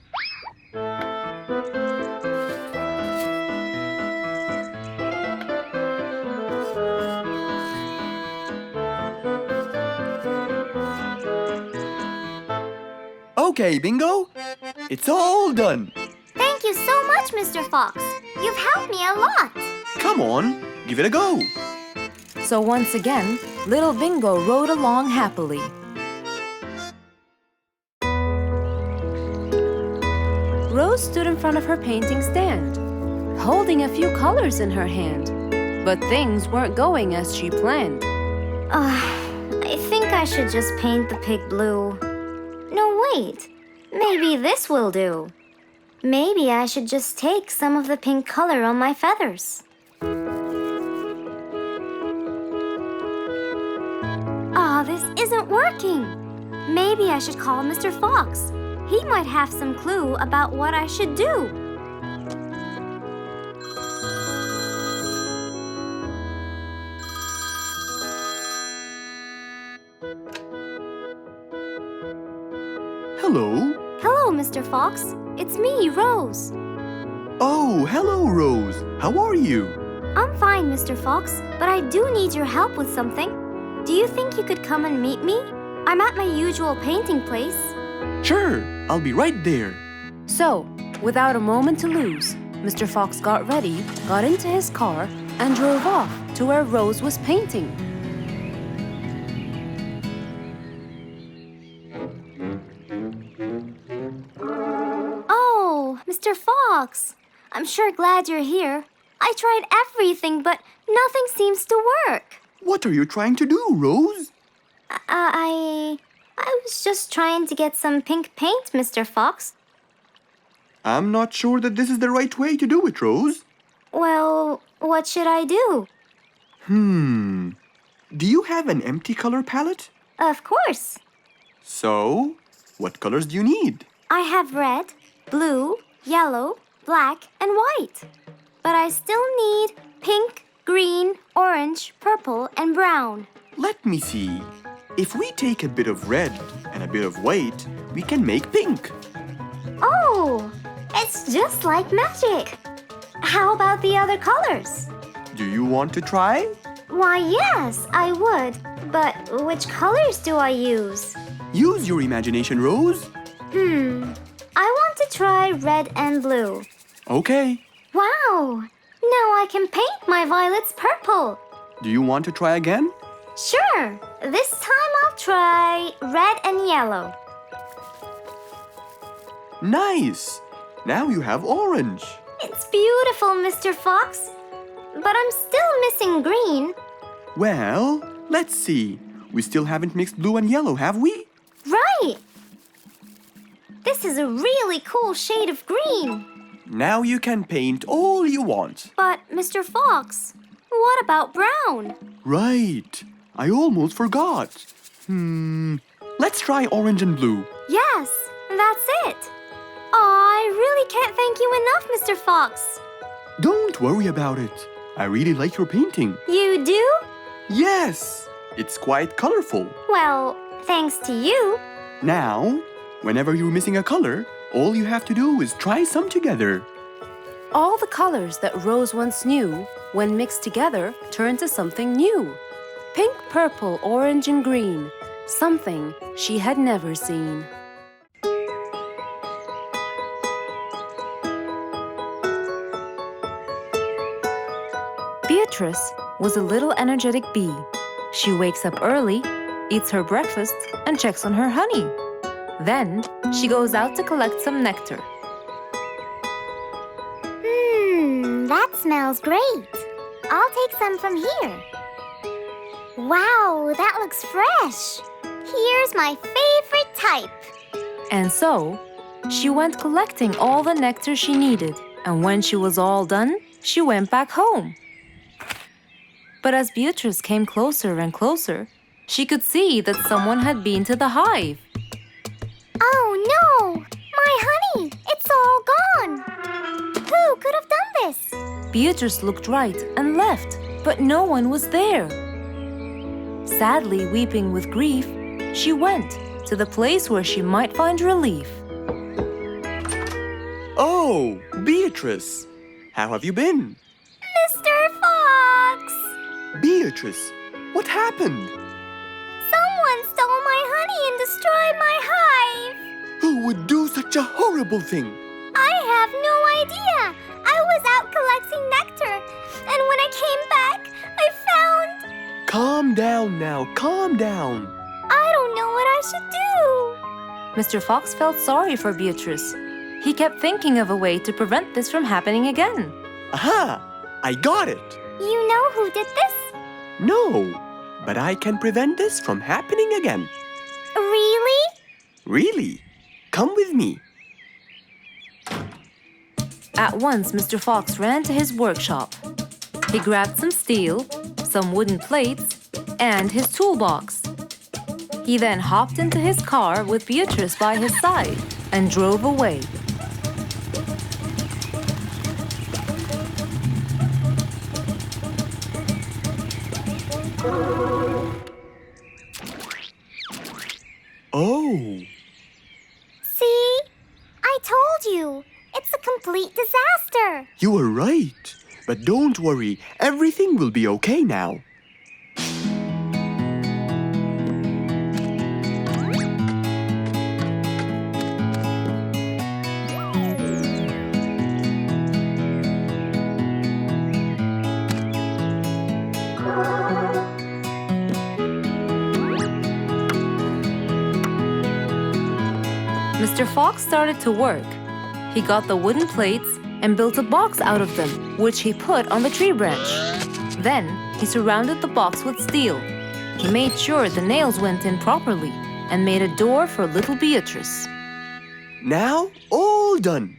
Okay, Bingo. It's all done. Thank you so much, Mr. Fox. You've helped me a lot. Come on, give it a go. So once again, little Bingo rode along happily. Rose stood in front of her painting stand, holding a few colors in her hand. But things weren't going as she planned. I think I should just paint the pig blue. No, wait. Maybe this will do. Maybe I should just take some of the pink color on my feathers. This isn't working. Maybe I should call Mr. Fox. He might have some clue about what I should do. Hello. Hello, Mr. Fox. It's me, Rose. Oh, hello, Rose. How are you? I'm fine, Mr. Fox, but I do need your help with something. Do you think you could come and meet me? I'm at my usual painting place. Sure, I'll be right there. So, without a moment to lose, Mr. Fox got ready, got into his car, and drove off to where Rose was painting. Oh, Mr. Fox. I'm sure glad you're here. I tried everything, but nothing seems to work. What are you trying to do, Rose? I was just trying to get some pink paint, Mr. Fox. I'm not sure that this is the right way to do it, Rose. Well, what should I do? Do you have an empty color palette? Of course. So, what colors do you need? I have red, blue, yellow, black, and white. But I still need pink, green, orange, purple, and brown. Let me see. If we take a bit of red and a bit of white, we can make pink. Oh, it's just like magic. How about the other colors? Do you want to try? Why, yes, I would. But which colors do I use? Use your imagination, Rose. I want to try red and blue. Okay. Wow! Now I can paint my violets purple. Do you want to try again? Sure. This time I'll try red and yellow. Nice. Now you have orange. It's beautiful, Mr. Fox. But I'm still missing green. Well, let's see. We still haven't mixed blue and yellow, have we? Right! This is a really cool shade of green. Now you can paint all you want. But, Mr. Fox, what about brown? Right. I almost forgot. Let's try orange and blue. Yes, that's it. I really can't thank you enough, Mr. Fox. Don't worry about it. I really like your painting. You do? Yes, it's quite colorful. Well, thanks to you. Now, whenever you're missing a color, all you have to do is try some together. All the colors that Rose once knew, when mixed together, turned to something new. Pink, purple, orange, and green. Something she had never seen. Beatrice was a little energetic bee. She wakes up early, eats her breakfast, and checks on her honey. Then, she goes out to collect some nectar. That smells great. I'll take some from here. Wow, that looks fresh. Here's my favorite type. And so, she went collecting all the nectar she needed, and when she was all done, she went back home. But as Beatrice came closer and closer, she could see that someone had been to the hive. Oh no! My honey! It's all gone! Who could have done this? Beatrice looked right and left, but no one was there. Sadly weeping with grief, she went to the place where she might find relief. Oh, Beatrice! How have you been? Mr. Fox! Beatrice, what happened? Someone stole my honey and destroyed my hive! Who would do such a horrible thing? I have no idea! I was out collecting nectar, and when I came back, I found... Calm down now, calm down. I don't know what I should do! Mr. Fox felt sorry for Beatrice. He kept thinking of a way to prevent this from happening again. Aha! I got it! You know who did this? No, but I can prevent this from happening again. Really? Really? Come with me. At once, Mr. Fox ran to his workshop. He grabbed some steel, some wooden plates, and his toolbox. He then hopped into his car with Beatrice by his side and drove away. Oh, See? I told you. It's a complete disaster. you were right. But don't worry, everything will be okay now. Mr. Fox started to work. He got the wooden plates and built a box out of them, which he put on the tree branch. Then, he surrounded the box with steel. He made sure the nails went in properly and made a door for little Beatrice. Now, all done.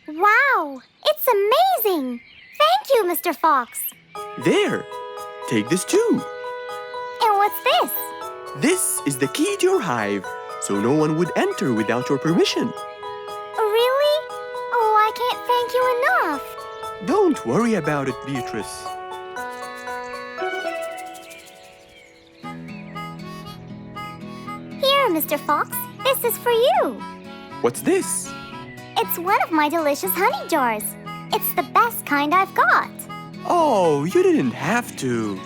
Wow, it's amazing. Thank you, Mr. Fox. There, take this too. And what's this? This is the key to your hive, so no one would enter without your permission. Really? Oh, I can't thank you enough. Don't worry about it, Beatrice. Here, Mr. Fox, this is for you. What's this? It's one of my delicious honey jars. It's the best kind I've got. Oh, you didn't have to.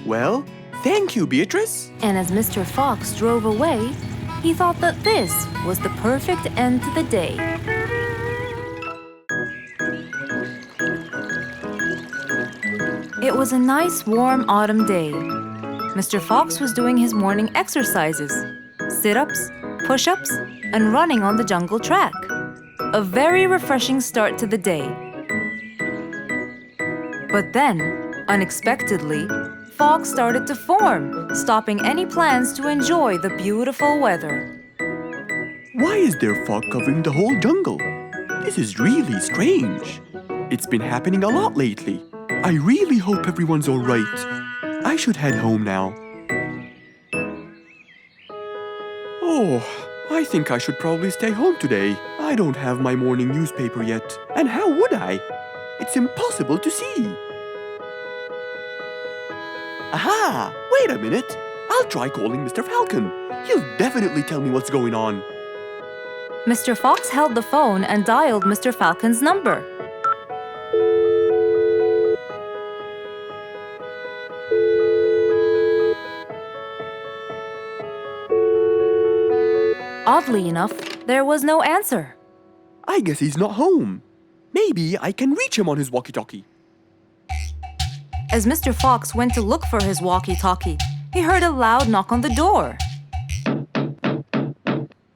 Well, thank you, Beatrice. And as Mr. Fox drove away, he thought that this was the perfect end to the day. It was a nice warm autumn day. Mr. Fox was doing his morning exercises, sit-ups, push-ups, and running on the jungle track. A very refreshing start to the day. But then, unexpectedly, fog started to form, stopping any plans to enjoy the beautiful weather. Why is there fog covering the whole jungle? This is really strange. It's been happening a lot lately. I really hope everyone's all right. I should head home now. Oh, I think I should probably stay home today. I don't have my morning newspaper yet. And how would I? It's impossible to see. Aha! Wait a minute. I'll try calling Mr. Falcon. He'll definitely tell me what's going on. Mr. Fox held the phone and dialed Mr. Falcon's number. Oddly enough, there was no answer. I guess he's not home. Maybe I can reach him on his walkie-talkie. As Mr. Fox went to look for his walkie-talkie, he heard a loud knock on the door.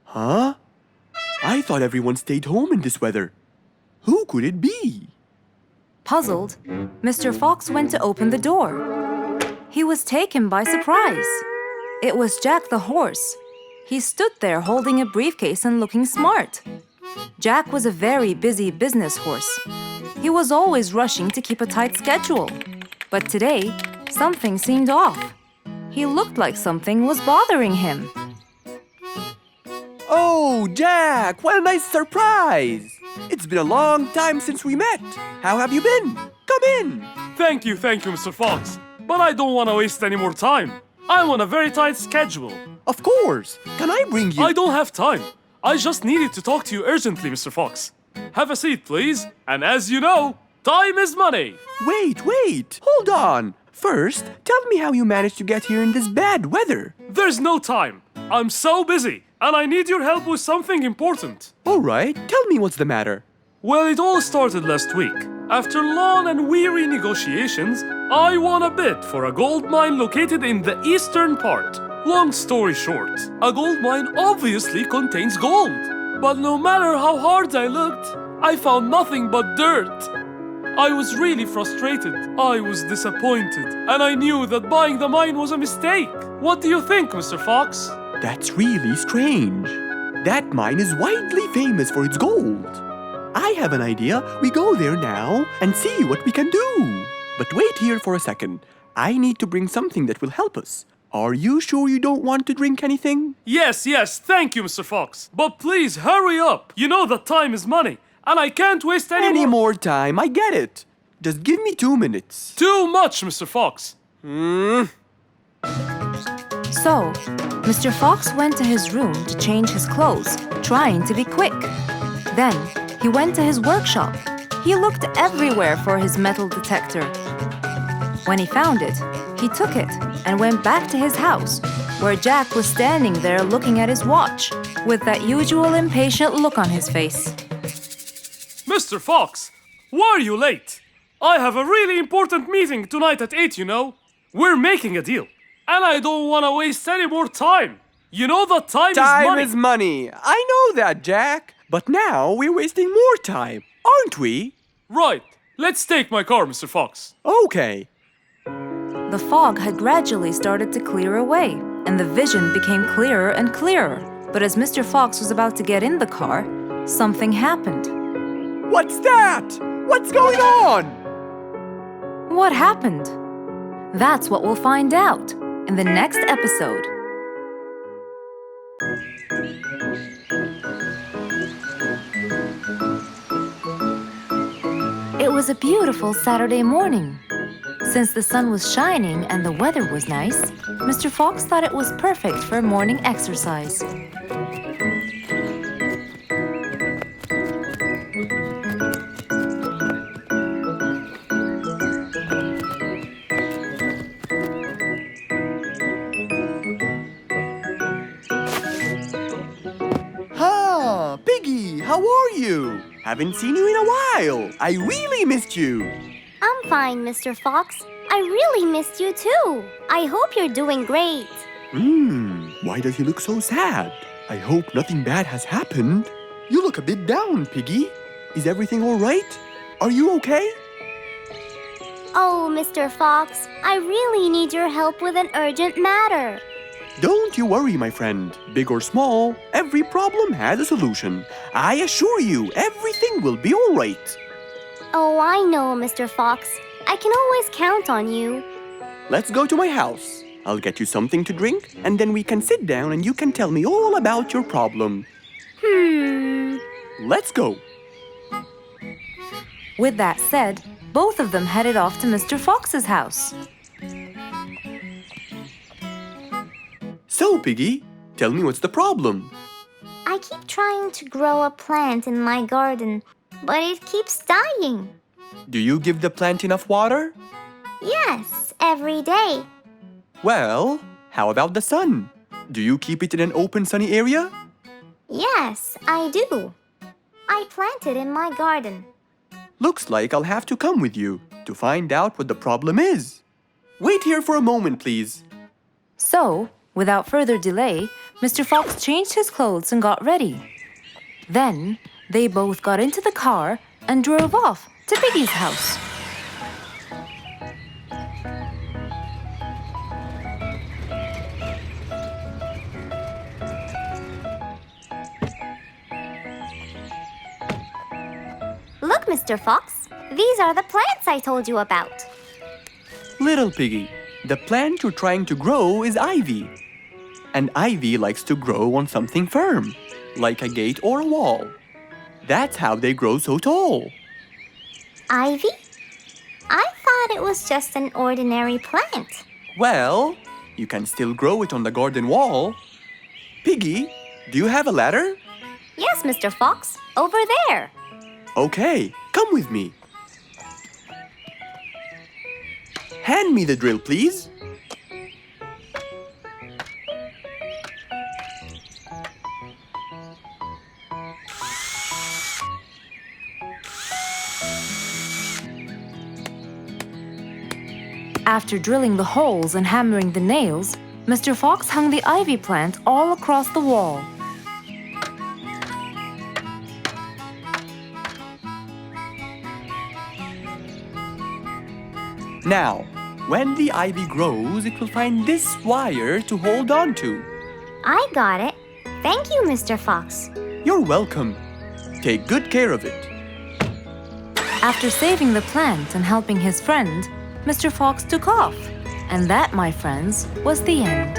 Huh? I thought everyone stayed home in this weather. Who could it be? Puzzled, Mr. Fox went to open the door. He was taken by surprise. It was Jack the horse. He stood there holding a briefcase and looking smart. Jack was a very busy business horse. He was always rushing to keep a tight schedule. But today, something seemed off. He looked like something was bothering him. Oh, Jack, what a nice surprise! It's been a long time since we met. How have you been? Come in. Thank you, Mr. Fox. But I don't want to waste any more time. I'm on a very tight schedule. Of course. Can I bring you... I don't have time. I just needed to talk to you urgently, Mr. Fox. Have a seat, please. And as you know, time is money. Wait. Hold on. First, tell me how you managed to get here in this bad weather. There's no time. I'm so busy, and I need your help with something important. All right, tell me what's the matter. Well, it all started last week. After long and weary negotiations, I won a bid for a gold mine located in the eastern part. Long story short, a gold mine obviously contains gold. But no matter how hard I looked, I found nothing but dirt. I was really frustrated. I was disappointed. And I knew that buying the mine was a mistake. What do you think, Mr. Fox? That's really strange. That mine is widely famous for its gold. I have an idea. We go there now and see what we can do. But wait here for a second. I need to bring something that will help us. Are you sure you don't want to drink anything? Yes, thank you, Mr. Fox. But please, hurry up. You know that time is money, and I can't waste any more time. I get it. Just give me 2 minutes. Too much, Mr. Fox. So, Mr. Fox went to his room to change his clothes, trying to be quick. Then, he went to his workshop. He looked everywhere for his metal detector. When he found it, he took it and went back to his house, where Jack was standing there looking at his watch, with that usual impatient look on his face. Mr. Fox, why are you late? I have a really important meeting tonight at 8, you know. We're making a deal, and I don't want to waste any more time. You know that time is money. Time is money. I know that, Jack. But now we're wasting more time, aren't we? Right. Let's take my car, Mr. Fox. Okay. The fog had gradually started to clear away, and the vision became clearer and clearer. But as Mr. Fox was about to get in the car, something happened. What's that? What's going on? What happened? That's what we'll find out in the next episode. It was a beautiful Saturday morning. Since the sun was shining and the weather was nice, Mr. Fox thought it was perfect for morning exercise. Piggy, how are you? Haven't seen you in a while. I really missed you. I'm fine, Mr. Fox. I really missed you too. I hope you're doing great. Why does he look so sad? I hope nothing bad has happened. You look a bit down, Piggy. Is everything all right? Are you okay? Oh, Mr. Fox, I really need your help with an urgent matter. Don't you worry, my friend. Big or small, every problem has a solution. I assure you, everything will be all right. Oh, I know, Mr. Fox. I can always count on you. Let's go to my house. I'll get you something to drink, and then we can sit down and you can tell me all about your problem. Let's go. With that said, both of them headed off to Mr. Fox's house. So, Piggy, tell me what's the problem? I keep trying to grow a plant in my garden, but it keeps dying. Do you give the plant enough water? Yes, every day. Well, how about the sun? Do you keep it in an open, sunny area? Yes, I do. I plant it in my garden. Looks like I'll have to come with you to find out what the problem is. Wait here for a moment, please. So, without further delay, Mr. Fox changed his clothes and got ready. Then, they both got into the car and drove off to Piggy's house. Mr. Fox. These are the plants I told you about. Little piggy, the plant you're trying to grow is ivy. And ivy likes to grow on something firm, like a gate or a wall. That's how they grow so tall. Ivy? I thought it was just an ordinary plant. Well, you can still grow it on the garden wall. Piggy, do you have a ladder? Yes, Mr. Fox. Over there. Okay, come with me. Hand me the drill, please. After drilling the holes and hammering the nails, Mr. Fox hung the ivy plant all across the wall. Now, when the ivy grows, it will find this wire to hold on to. I got it. Thank you, Mr. Fox. You're welcome. Take good care of it. After saving the plant and helping his friend, Mr. Fox took off. And that, my friends, was the end.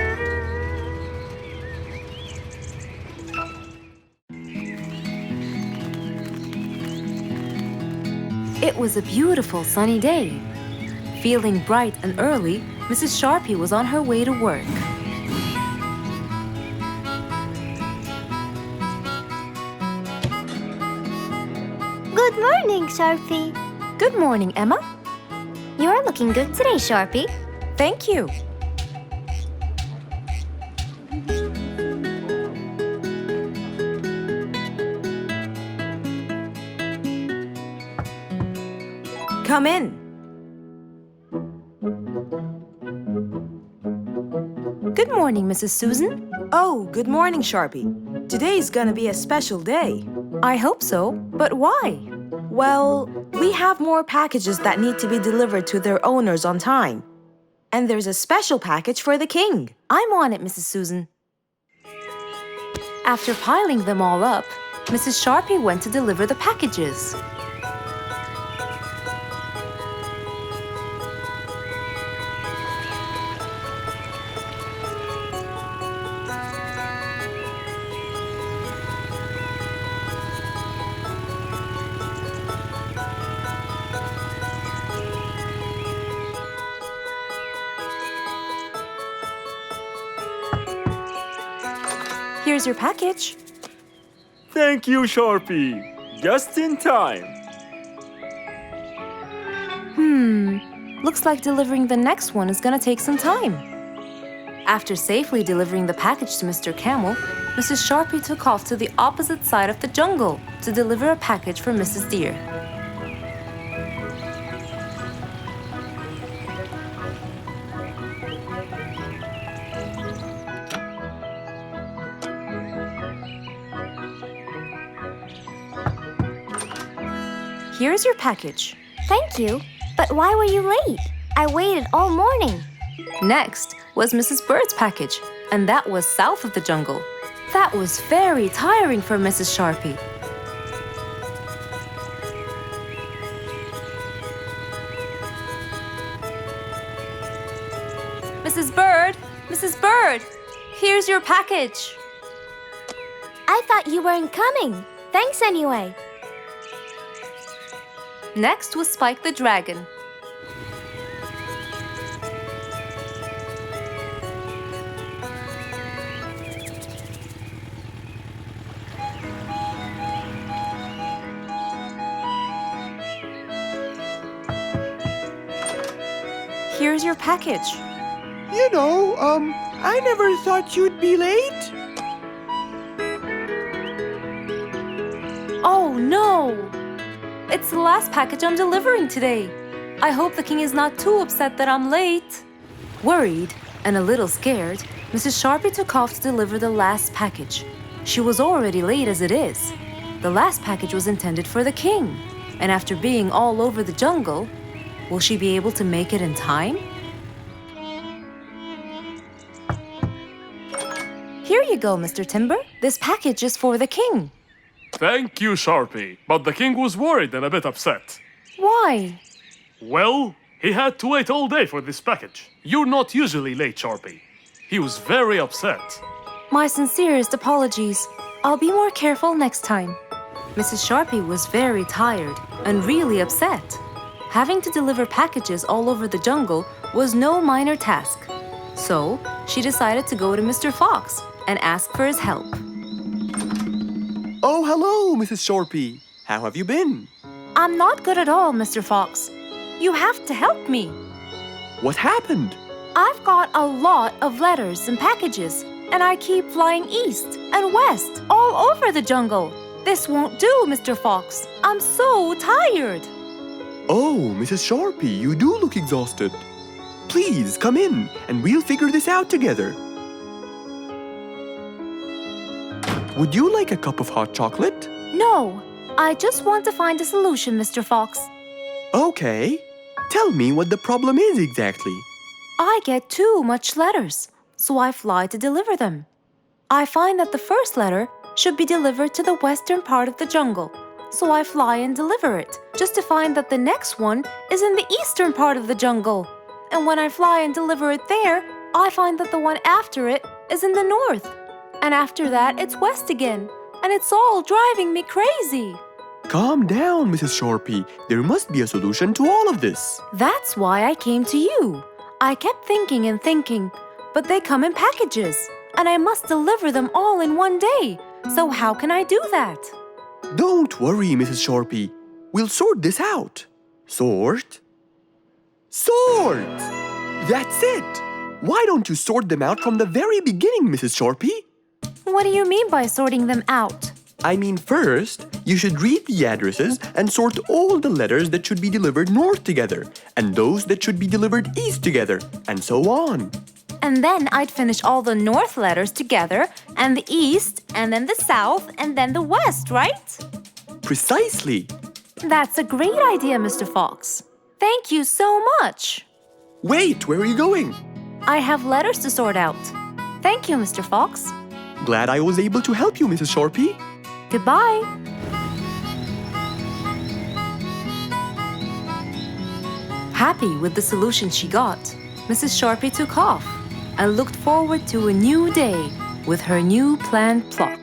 It was a beautiful sunny day. Feeling bright and early, Mrs. Sharpie was on her way to work. Good morning, Sharpie. Good morning, Emma. You're looking good today, Sharpie. Thank you. Come in. Good morning, Mrs. Susan. Oh, good morning, Sharpie. Today's gonna be a special day. I hope so, but why? Well, we have more packages that need to be delivered to their owners on time. And there's a special package for the king. I'm on it, Mrs. Susan. After piling them all up, Mrs. Sharpie went to deliver the packages. Here's your package. Thank you, Sharpie. Just in time. Looks like delivering the next one is gonna take some time. After safely delivering the package to Mr. Camel, Mrs. Sharpie took off to the opposite side of the jungle to deliver a package for Mrs. Deer. Here's your package. Thank you. But why were you late? I waited all morning. Next was Mrs. Bird's package, and that was south of the jungle. That was very tiring for Mrs. Sharpie. Mrs. Bird! Mrs. Bird! Here's your package. I thought you weren't coming. Thanks anyway. Next was Spike the Dragon. Here's your package. I never thought you'd be late. Oh no! It's the last package I'm delivering today. I hope the king is not too upset that I'm late. Worried and a little scared, Mrs. Sharpie took off to deliver the last package. She was already late as it is. The last package was intended for the king, and after being all over the jungle, will she be able to make it in time? Here you go, Mr. Timber. This package is for the king. Thank you, Sharpie. But the king was worried and a bit upset. Why? Well, he had to wait all day for this package. You're not usually late, Sharpie. He was very upset. My sincerest apologies. I'll be more careful next time. Mrs. Sharpie was very tired and really upset. Having to deliver packages all over the jungle was no minor task. So, she decided to go to Mr. Fox and ask for his help. Oh, hello, Mrs. Sharpie. How have you been? I'm not good at all, Mr. Fox. You have to help me. What happened? I've got a lot of letters and packages, and I keep flying east and west all over the jungle. This won't do, Mr. Fox. I'm so tired. Oh, Mrs. Sharpie, you do look exhausted. Please come in and we'll figure this out together. Would you like a cup of hot chocolate? No, I just want to find a solution, Mr. Fox. Okay. Tell me what the problem is exactly. I get too much letters, so I fly to deliver them. I find that the first letter should be delivered to the western part of the jungle, so I fly and deliver it, just to find that the next one is in the eastern part of the jungle. And when I fly and deliver it there, I find that the one after it is in the north. And after that, it's west again, and it's all driving me crazy. Calm down, Mrs. Sharpie. There must be a solution to all of this. That's why I came to you. I kept thinking and thinking, but they come in packages, and I must deliver them all in one day. So how can I do that? Don't worry, Mrs. Sharpie. We'll sort this out. Sort? Sort! That's it! Why don't you sort them out from the very beginning, Mrs. Sharpie? What do you mean by sorting them out? I mean, first, you should read the addresses and sort all the letters that should be delivered north together, and those that should be delivered east together, and so on. And then I'd finish all the north letters together, and the east, and then the south, and then the west, right? Precisely. That's a great idea, Mr. Fox. Thank you so much. Wait, where are you going? I have letters to sort out. Thank you, Mr. Fox. Glad I was able to help you, Mrs. Sharpie. Goodbye. Happy with the solution she got, Mrs. Sharpie took off and looked forward to a new day with her new planned plot.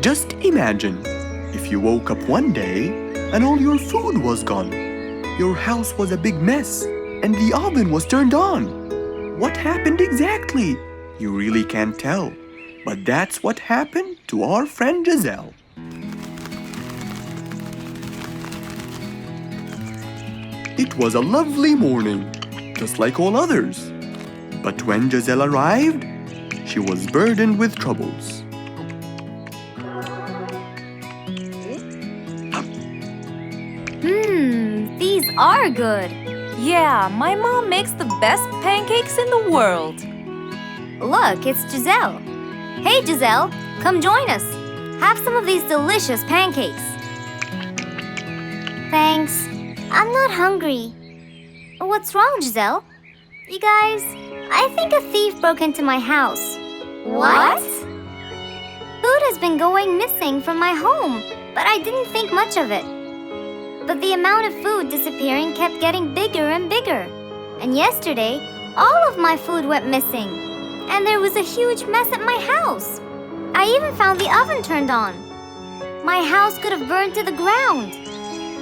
Just imagine if you woke up one day and all your food was gone. Your house was a big mess and the oven was turned on. What happened exactly? You really can't tell. But that's what happened to our friend Giselle. It was a lovely morning, just like all others. But when Giselle arrived, she was burdened with troubles. These are good. Yeah, my mom makes the best pancakes in the world. Look, it's Giselle. Hey, Giselle, come join us. Have some of these delicious pancakes. Thanks. I'm not hungry. What's wrong, Giselle? You guys, I think a thief broke into my house. What? Food has been going missing from my home, but I didn't think much of it. But the amount of food disappearing kept getting bigger and bigger. And yesterday, all of my food went missing. And there was a huge mess at my house. I even found the oven turned on. My house could have burned to the ground.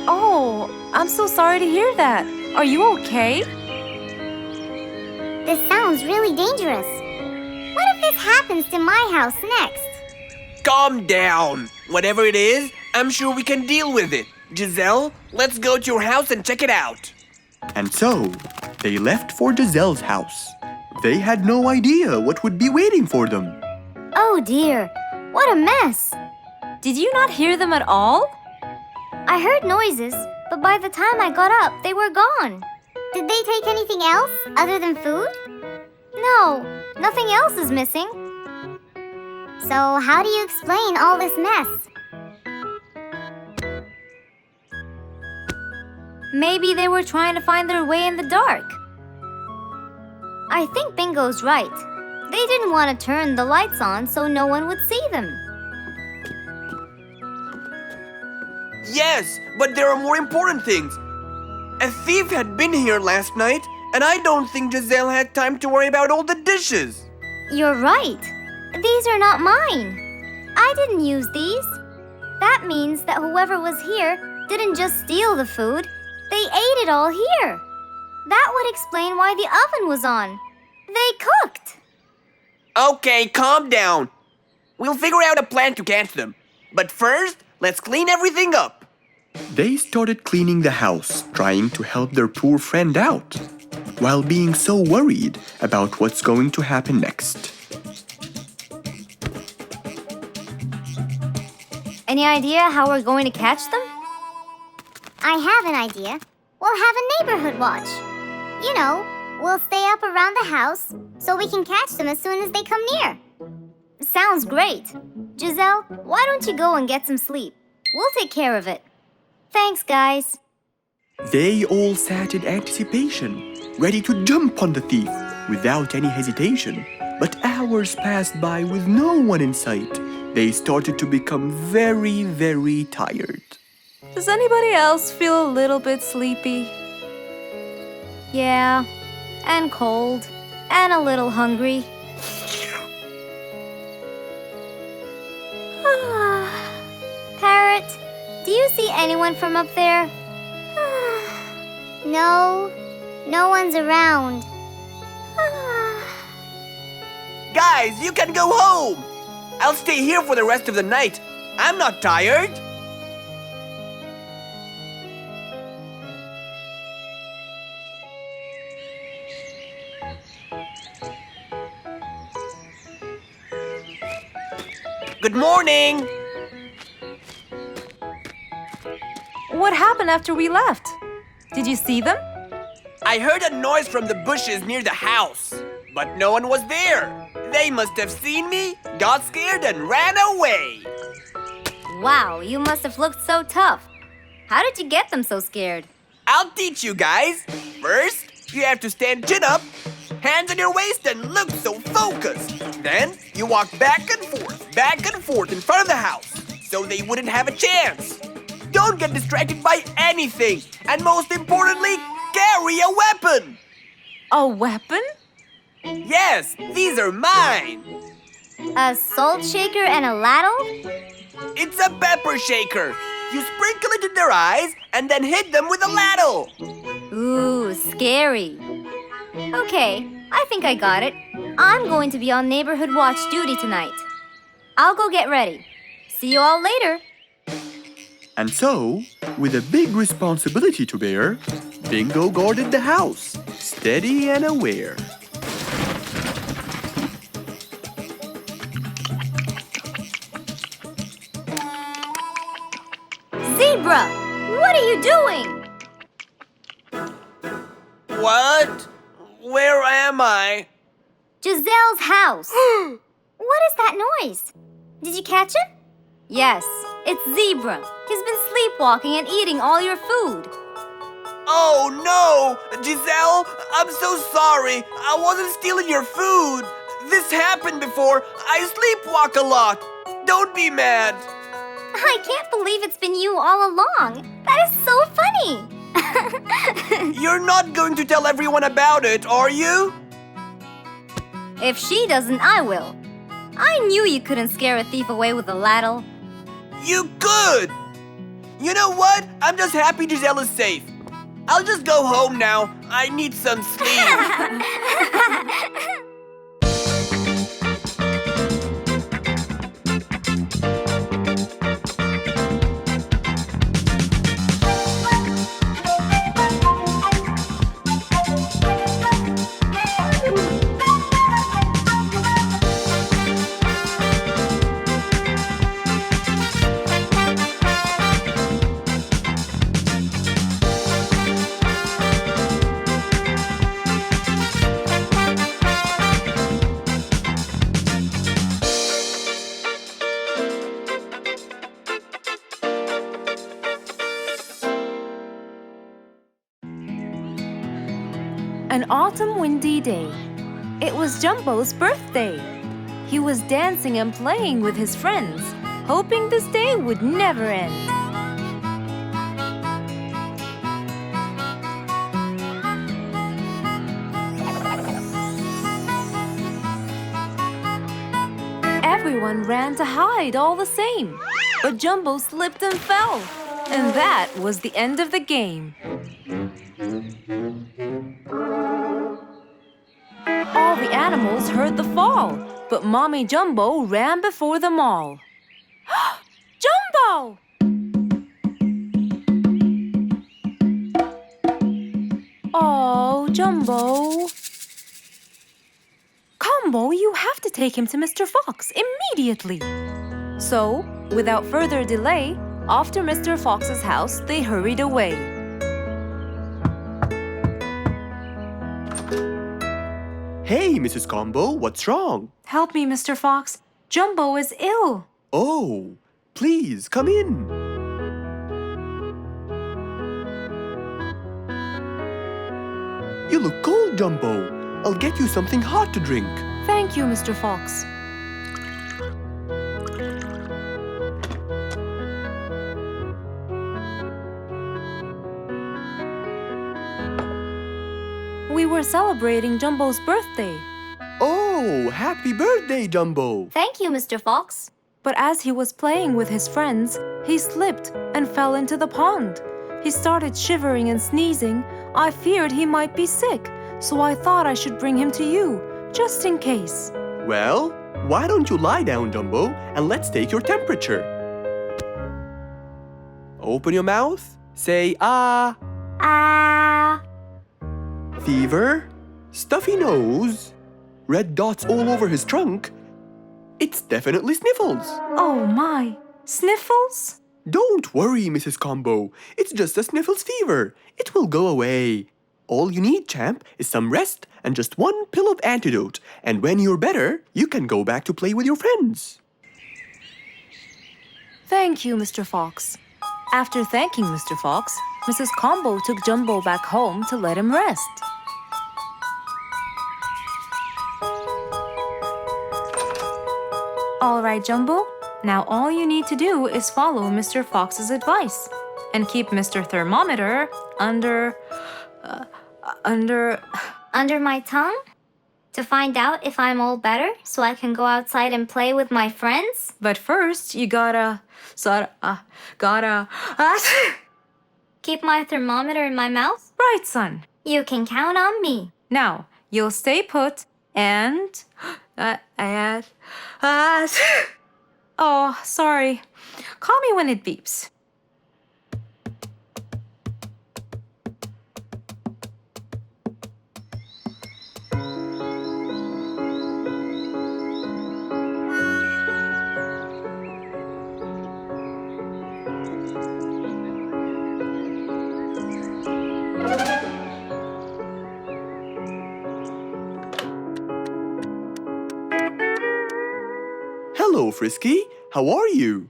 Oh, I'm so sorry to hear that. Are you okay? This sounds really dangerous. What if this happens to my house next? Calm down. Whatever it is, I'm sure we can deal with it. Giselle, let's go to your house and check it out. And so, they left for Giselle's house. They had no idea what would be waiting for them. Oh dear, what a mess. Did you not hear them at all? I heard noises, but by the time I got up, they were gone. Did they take anything else other than food? No, nothing else is missing. So how do you explain all this mess? Maybe they were trying to find their way in the dark. I think Bingo's right. They didn't want to turn the lights on so no one would see them. Yes, but there are more important things. A thief had been here last night, and I don't think Giselle had time to worry about all the dishes. You're right. These are not mine. I didn't use these. That means that whoever was here didn't just steal the food, they ate it all here. That would explain why the oven was on. They cooked. Okay, calm down. We'll figure out a plan to catch them. But first, let's clean everything up. They started cleaning the house, trying to help their poor friend out, while being so worried about what's going to happen next. Any idea how we're going to catch them? I have an idea. We'll have a neighborhood watch. You know, we'll stay up around the house so we can catch them as soon as they come near. Sounds great. Giselle, why don't you go and get some sleep? We'll take care of it. Thanks, guys. They all sat in anticipation, ready to jump on the thief without any hesitation. But hours passed by with no one in sight. They started to become very, very tired. Does anybody else feel a little bit sleepy? Yeah, and cold, and a little hungry. Parrot, do you see anyone from up there? No, no one's around. Guys, you can go home. I'll stay here for the rest of the night. I'm not tired. Good morning. What happened after we left? Did you see them? I heard a noise from the bushes near the house, but no one was there. They must have seen me, got scared, and ran away. Wow, you must have looked so tough. How did you get them so scared? I'll teach you guys. First, you have to stand chin up, hands on your waist, and look so focused. Then, you walk back and forth in front of the house, so they wouldn't have a chance. Don't get distracted by anything, and most importantly, carry a weapon. A weapon? Yes, these are mine. A salt shaker and a ladle? It's a pepper shaker. You sprinkle it in their eyes and then hit them with a ladle. Ooh, scary. Okay, I think I got it. I'm going to be on neighborhood watch duty tonight. I'll go get ready. See you all later. And so, with a big responsibility to bear, Bingo guarded the house, steady and aware. Zebra, what are you doing? What? Where am I? Giselle's house. What is that noise? Did you catch him? Yes, it's Zebra. He's been sleepwalking and eating all your food. Oh no! Giselle, I'm so sorry. I wasn't stealing your food. This happened before. I sleepwalk a lot. Don't be mad. I can't believe it's been you all along. That is so funny. You're not going to tell everyone about it, are you? If she doesn't, I will. I knew you couldn't scare a thief away with a ladle. You could! You know what? I'm just happy Giselle is safe. I'll just go home now. I need some sleep. An autumn windy day. It was Jumbo's birthday. He was dancing and playing with his friends, hoping this day would never end. Everyone ran to hide all the same, but Jumbo slipped and fell. And that was the end of the game. All the animals heard the fall, but Mommy Jumbo ran before them all. Jumbo! Oh, Jumbo. Combo, you have to take him to Mr. Fox immediately. So, without further delay, off to Mr. Fox's house they hurried away. Hey, Mrs. Combo, what's wrong? Help me, Mr. Fox. Jumbo is ill. Oh, please come in. You look cold, Jumbo. I'll get you something hot to drink. Thank you, Mr. Fox. We were celebrating Jumbo's birthday. Oh, happy birthday, Jumbo. Thank you, Mr. Fox. But as he was playing with his friends, he slipped and fell into the pond. He started shivering and sneezing. I feared he might be sick, so I thought I should bring him to you, just in case. Well, why don't you lie down, Jumbo, and let's take your temperature. Open your mouth. Say, ah. Ah. Fever, stuffy nose, red dots all over his trunk. It's definitely sniffles. Oh my, sniffles? Don't worry, Mrs. Combo. It's just a sniffles fever. It will go away. All you need, champ, is some rest and just one pill of antidote. And when you're better, you can go back to play with your friends. Thank you, Mr. Fox. After thanking Mr. Fox, Mrs. Combo took Jumbo back home to let him rest. All right, Jumbo. Now all you need to do is follow Mr. Fox's advice and keep Mr. Thermometer under Under my tongue? To find out if I'm all better so I can go outside and play with my friends? But first, you gotta Keep my thermometer in my mouth? right, son. You can count on me. Now, you'll stay put and oh, sorry. Call me when it beeps. Hello, Frisky. How are you?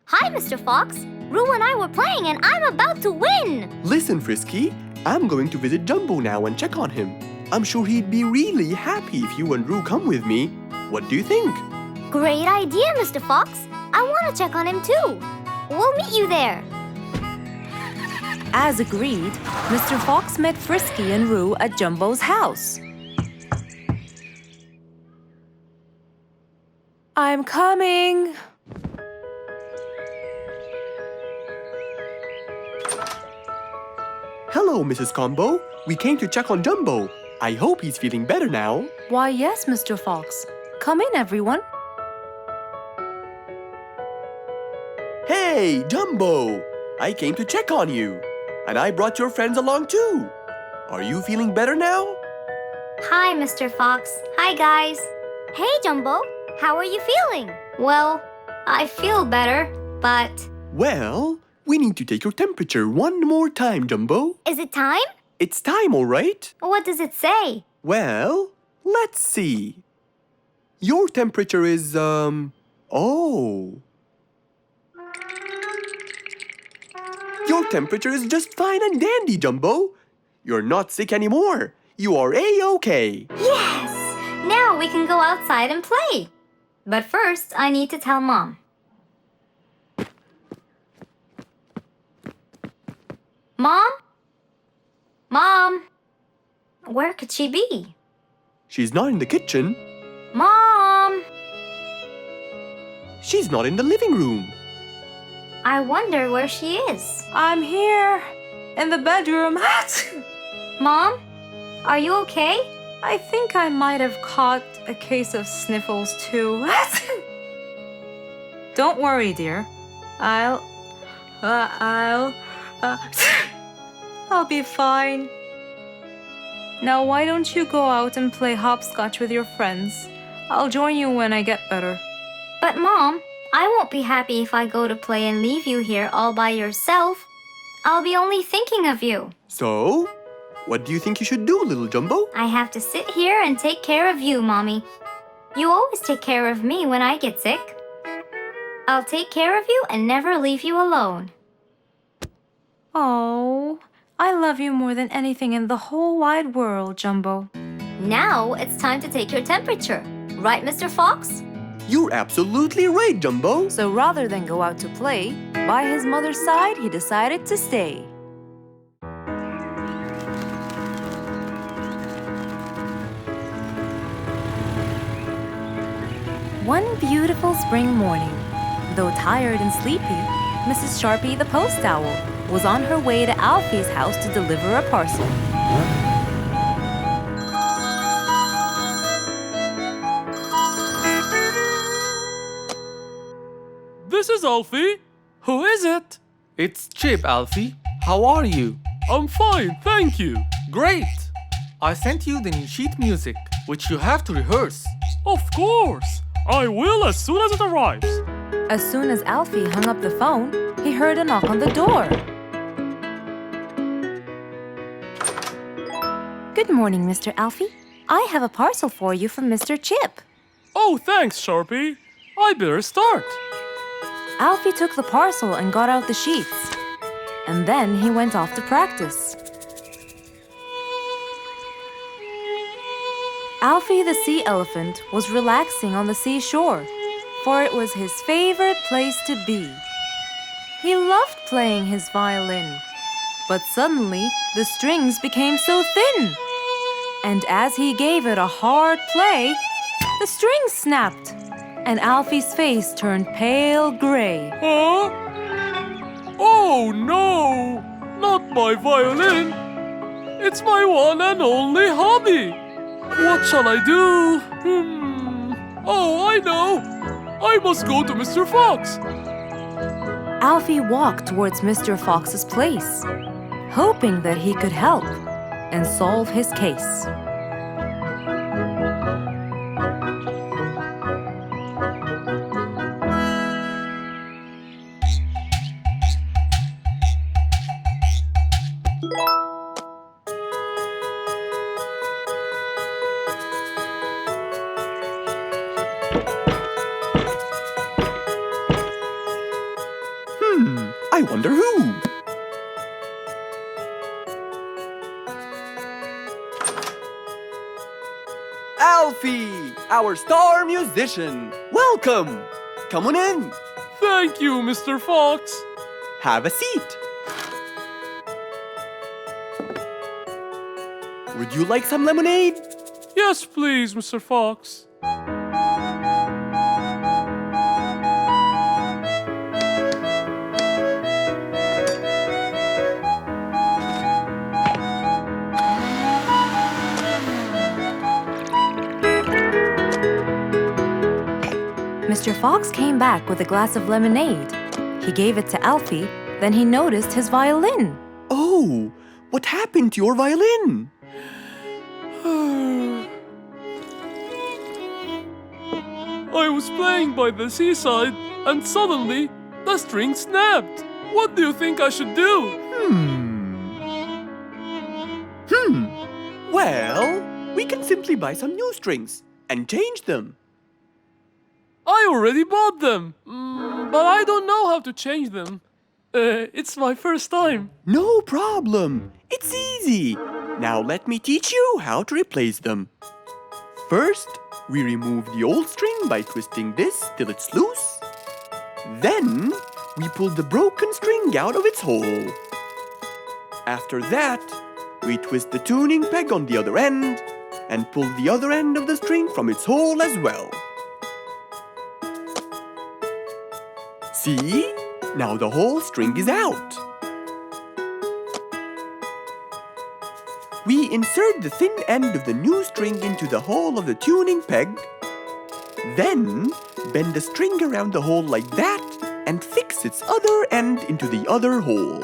Hi, Mr. Fox. Roo and I were playing and I'm about to win. Listen, Frisky. I'm going to visit Jumbo now and check on him. I'm sure he'd be really happy if you and Roo come with me. What do you think? Great idea, Mr. Fox. I want to check on him too. We'll meet you there. As agreed, Mr. Fox met Frisky and Roo at Jumbo's house. I'm coming. Hello, Mrs. Combo. We came to check on Jumbo. I hope he's feeling better now. Why, yes, Mr. Fox. Come in, everyone. Hey, Jumbo! I came to check on you. And I brought your friends along too. Are you feeling better now? Hi, Mr. Fox. Hi, guys. Hey, Jumbo. How are you feeling? Well, I feel better, but... Well, we need to take your temperature one more time, Jumbo. Is it time? It's time, all right? What does it say? Well, let's see. Your temperature is, oh. Your temperature is just fine and dandy, Jumbo. You're not sick anymore. You are A-OK. Yes! Now we can go outside and play. But first, I need to tell Mom. Mom? Mom? Where could she be? She's not in the kitchen. Mom! She's not in the living room. I wonder where she is. I'm here, in the bedroom. Mom? Are you okay? I think I might have caught a case of sniffles too. Don't worry, dear. I'll be fine. Now why don't you go out and play hopscotch with your friends? I'll join you when I get better. But Mom, I won't be happy if I go to play and leave you here all by yourself. I'll be only thinking of you. So, what do you think you should do, little Jumbo? I have to sit here and take care of you, Mommy. You always take care of me when I get sick. I'll take care of you and never leave you alone. Oh, I love you more than anything in the whole wide world, Jumbo. Now it's time to take your temperature. Right, Mr. Fox? You're absolutely right, Jumbo. So rather than go out to play, by his mother's side, he decided to stay. One beautiful spring morning, though tired and sleepy, Mrs. Sharpie the post owl was on her way to Alfie's house to deliver a parcel. This is Alfie. Who is it? It's Chip, Alfie. How are you? I'm fine, thank you. Great! I sent you the new sheet music, which you have to rehearse. Of course. I will as soon as it arrives. As soon as Alfie hung up the phone, he heard a knock on the door. Good morning, Mr. Alfie. I have a parcel for you from Mr. Chip. Oh, thanks, Sharpie. I better start. Alfie took the parcel and got out the sheets. And then he went off to practice. Alfie the sea elephant was relaxing on the seashore, for it was his favorite place to be. He loved playing his violin, but suddenly the strings became so thin. And as he gave it a hard play, the strings snapped, and Alfie's face turned pale gray. Huh? Oh no! Not my violin! It's my one and only hobby! What shall I do? Oh, I know! I must go to Mr. Fox! Alfie walked towards Mr. Fox's place, hoping that he could help and solve his case. I wonder who? Alfie, our star musician. Welcome. Come on in. Thank you, Mr. Fox. Have a seat. Would you like some lemonade? Yes, please, Mr. Fox. Mr. Fox came back with a glass of lemonade. He gave it to Alfie, then he noticed his violin. Oh, what happened to your violin? I was playing by the seaside and suddenly the string snapped. What do you think I should do? Well, we can simply buy some new strings and change them. I already bought them, but I don't know how to change them. It's my first time. No problem. It's easy. Now let me teach you how to replace them. First, we remove the old string by twisting this till it's loose. Then, we pull the broken string out of its hole. After that, we twist the tuning peg on the other end and pull the other end of the string from its hole as well. See? Now the whole string is out. We insert the thin end of the new string into the hole of the tuning peg. Then, bend the string around the hole like that and fix its other end into the other hole.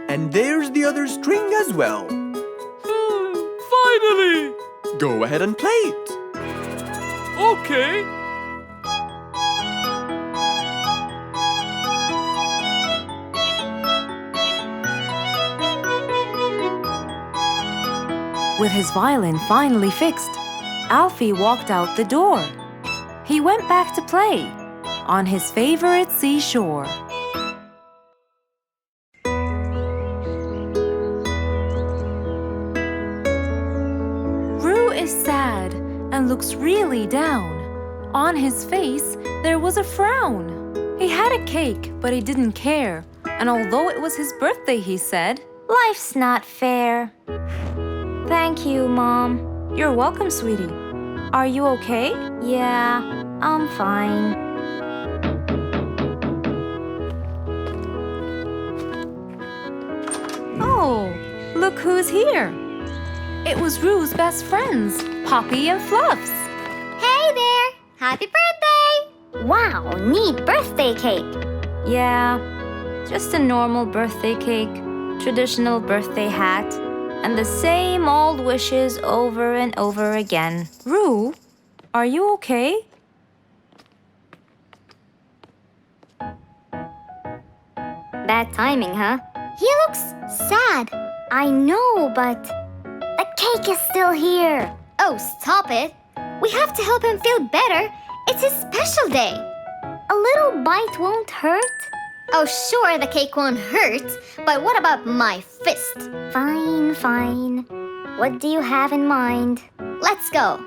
And there's the other string as well. Finally! Go ahead and play it. Okay. With his violin finally fixed, Alfie walked out the door. He went back to play on his favorite seashore. Roo is sad and looks really down. On his face, there was a frown. He had a cake, but he didn't care. And although it was his birthday, he said, Life's not fair. "Thank you, Mom." "You're welcome, sweetie. Are you okay?" Yeah, I'm fine. Oh, look who's here. It was Roo's best friends, Poppy and Fluffs. Hey there! Happy birthday! Wow, neat birthday cake. Yeah, just a normal birthday cake, traditional birthday hat, and the same old wishes over and over again. Roo, are you okay? Bad timing, huh? He looks sad. I know, but the cake is still here. Oh, stop it. We have to help him feel better. It's his special day. A little bite won't hurt. Oh, sure, the cake won't hurt. But what about my fist? Fine, fine. What do you have in mind? Let's go.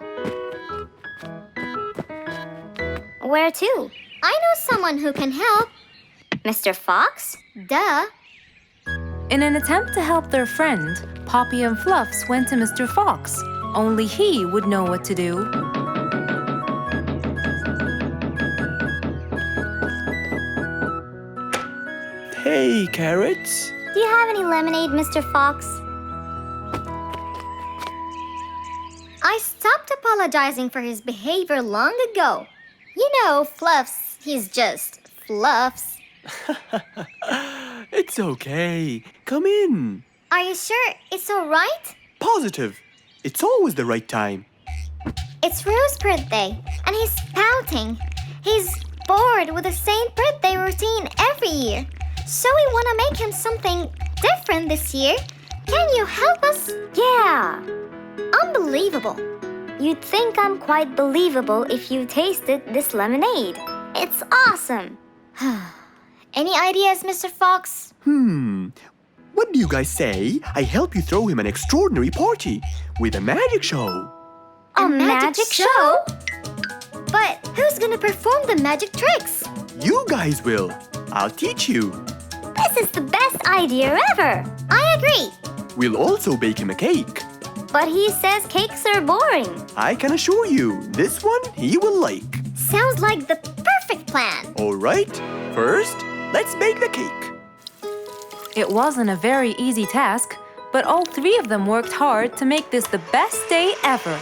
Where to? I know someone who can help. Mr. Fox? Duh. In an attempt to help their friend, Poppy and Fluffs went to Mr. Fox. Only he would know what to do. Hey, Carrots. Do you have any lemonade, Mr. Fox? I stopped apologizing for his behavior long ago. You know, Fluffs, he's just Fluffs. It's okay. Come in. Are you sure it's all right? Positive. It's always the right time. It's Roo's birthday, and he's pouting. He's bored with the same birthday routine every year. So we want to make him something different this year. Can you help us? Yeah. Unbelievable. You'd think I'm quite believable if you tasted this lemonade. It's awesome. Any ideas, Mr. Fox? What do you guys say I help you throw him an extraordinary party with a magic show? A magic show? But who's gonna perform the magic tricks? You guys will. I'll teach you. This is the best idea ever. I agree. We'll also bake him a cake. But he says cakes are boring. I can assure you, this one he will like. Sounds like the perfect plan. All right, first, let's bake the cake. It wasn't a very easy task, but all three of them worked hard to make this the best day ever.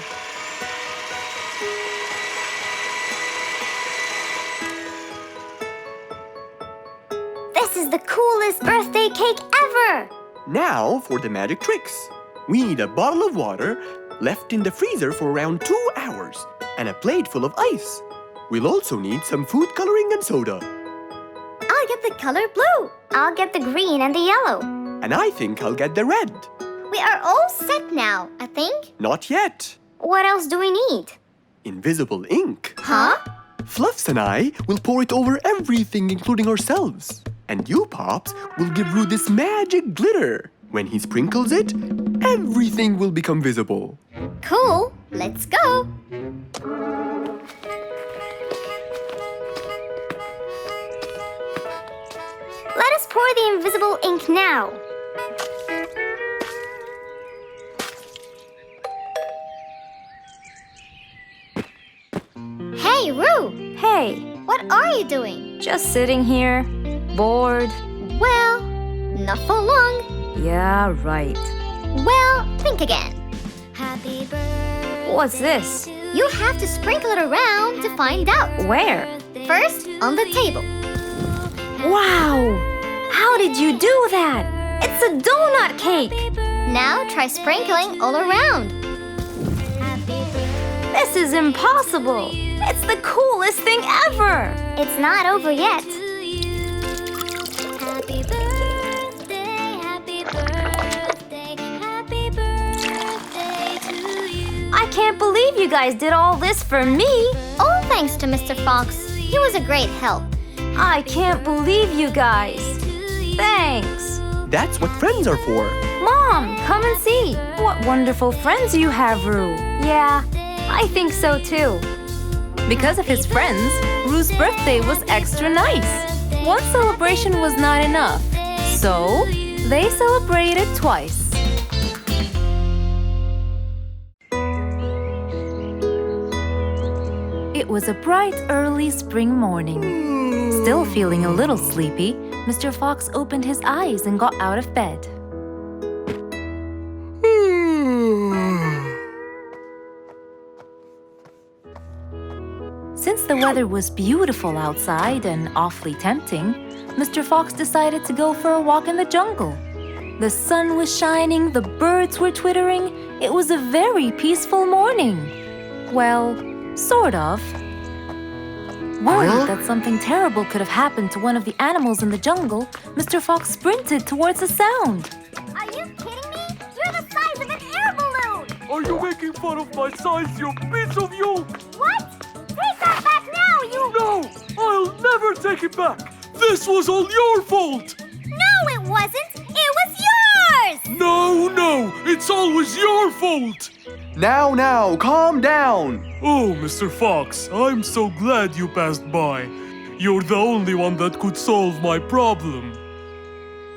This is the coolest birthday cake ever! Now for the magic tricks. We need a bottle of water left in the freezer for around 2 hours and a plate full of ice. We'll also need some food coloring and soda. I'll get the color blue. I'll get the green and the yellow. And I think I'll get the red. We are all set now, I think. Not yet. What else do we need? Invisible ink. Huh? Fluffs and I will pour it over everything, including ourselves. And you, Pops, will give Roo this magic glitter. When he sprinkles it, everything will become visible. Cool. Let's go. Let us pour the invisible ink now. Hey, Roo! Hey, What are you doing? just sitting here, bored. Well, not for long. Yeah, right. Well, think again. Happy birthday. What's this? You have to sprinkle it around to find out. Where? First, on the table. Wow! How did you do that? It's a donut cake! Now try sprinkling all around. This is impossible! It's the coolest thing ever! It's not over yet. I can't believe you guys did all this for me! All thanks to Mr. Fox. He was a great help. I can't believe you guys! Thanks! That's what friends are for. Mom, come and see! What wonderful friends you have, Roo! Yeah, I think so too. Because of his friends, Roo's birthday was extra nice. One celebration was not enough, so they celebrated twice. It was a bright, early spring morning. Still feeling a little sleepy, Mr. Fox opened his eyes and got out of bed. Since the weather was beautiful outside and awfully tempting, Mr. Fox decided to go for a walk in the jungle. The sun was shining, the birds were twittering. It was a very peaceful morning. Well, sort of. Worried that something terrible could have happened to one of the animals in the jungle, Mr. Fox sprinted towards the sound. Are you kidding me? You're the size of an air balloon! Are you making fun of my size, you piece of you? What? Take that back now, you... No! I'll never take it back! This was all your fault! No, it wasn't! It was yours! No! It's always your fault! Now, calm down. Oh, Mr. Fox, I'm so glad you passed by. You're the only one that could solve my problem.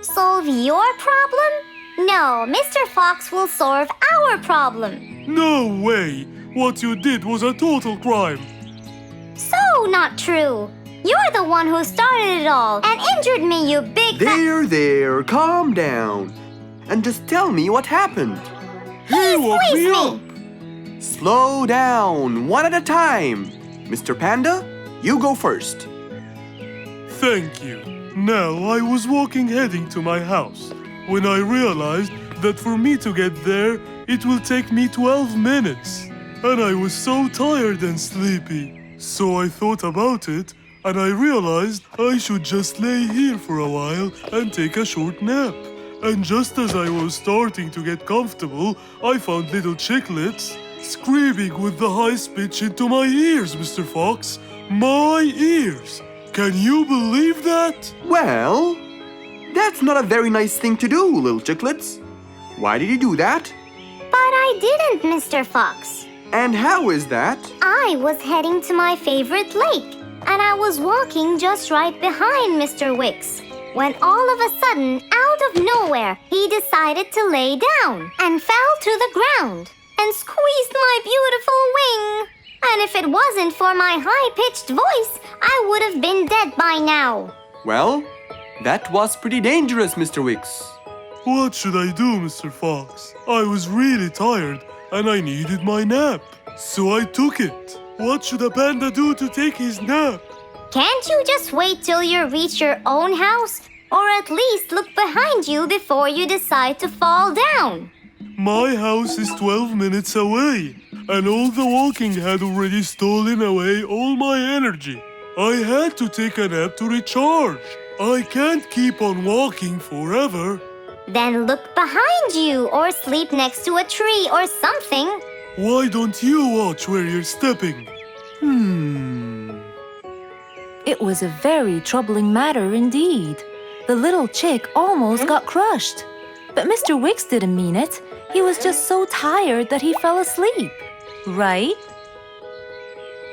Solve your problem? No, Mr. Fox will solve our problem. No way! What you did was a total crime. So not true. You're the one who started it all and injured me, you big There, calm down. And just tell me what happened. He woke me up! Slow down, one at a time. Mr. Panda, you go first. Thank you. Now, I was walking heading to my house when I realized that for me to get there, it will take me 12 minutes. And I was so tired and sleepy. So I thought about it, and I realized I should just lay here for a while and take a short nap. And just as I was starting to get comfortable, I found little chicklets screaming with the highest pitch into my ears, Mr. Fox. My ears! Can you believe that? Well, that's not a very nice thing to do, little chicklets. Why did you do that? But I didn't, Mr. Fox. And how is that? I was heading to my favorite lake, and I was walking just right behind Mr. Wicks, when all of a sudden, out of nowhere, he decided to lay down and fell to the ground and squeezed my beautiful wing. And if it wasn't for my high-pitched voice, I would have been dead by now. Well, that was pretty dangerous, Mr. Wicks. What should I do, Mr. Fox? I was really tired and I needed my nap. So I took it. What should a panda do to take his nap? Can't you just wait till you reach your own house? Or at least look behind you before you decide to fall down? My house is 12 minutes away, and all the walking had already stolen away all my energy. I had to take a nap to recharge. I can't keep on walking forever. Then look behind you or sleep next to a tree or something. Why don't you watch where you're stepping? It was a very troubling matter indeed. The little chick almost got crushed. But Mr. Wicks didn't mean it. He was just so tired that he fell asleep. Right?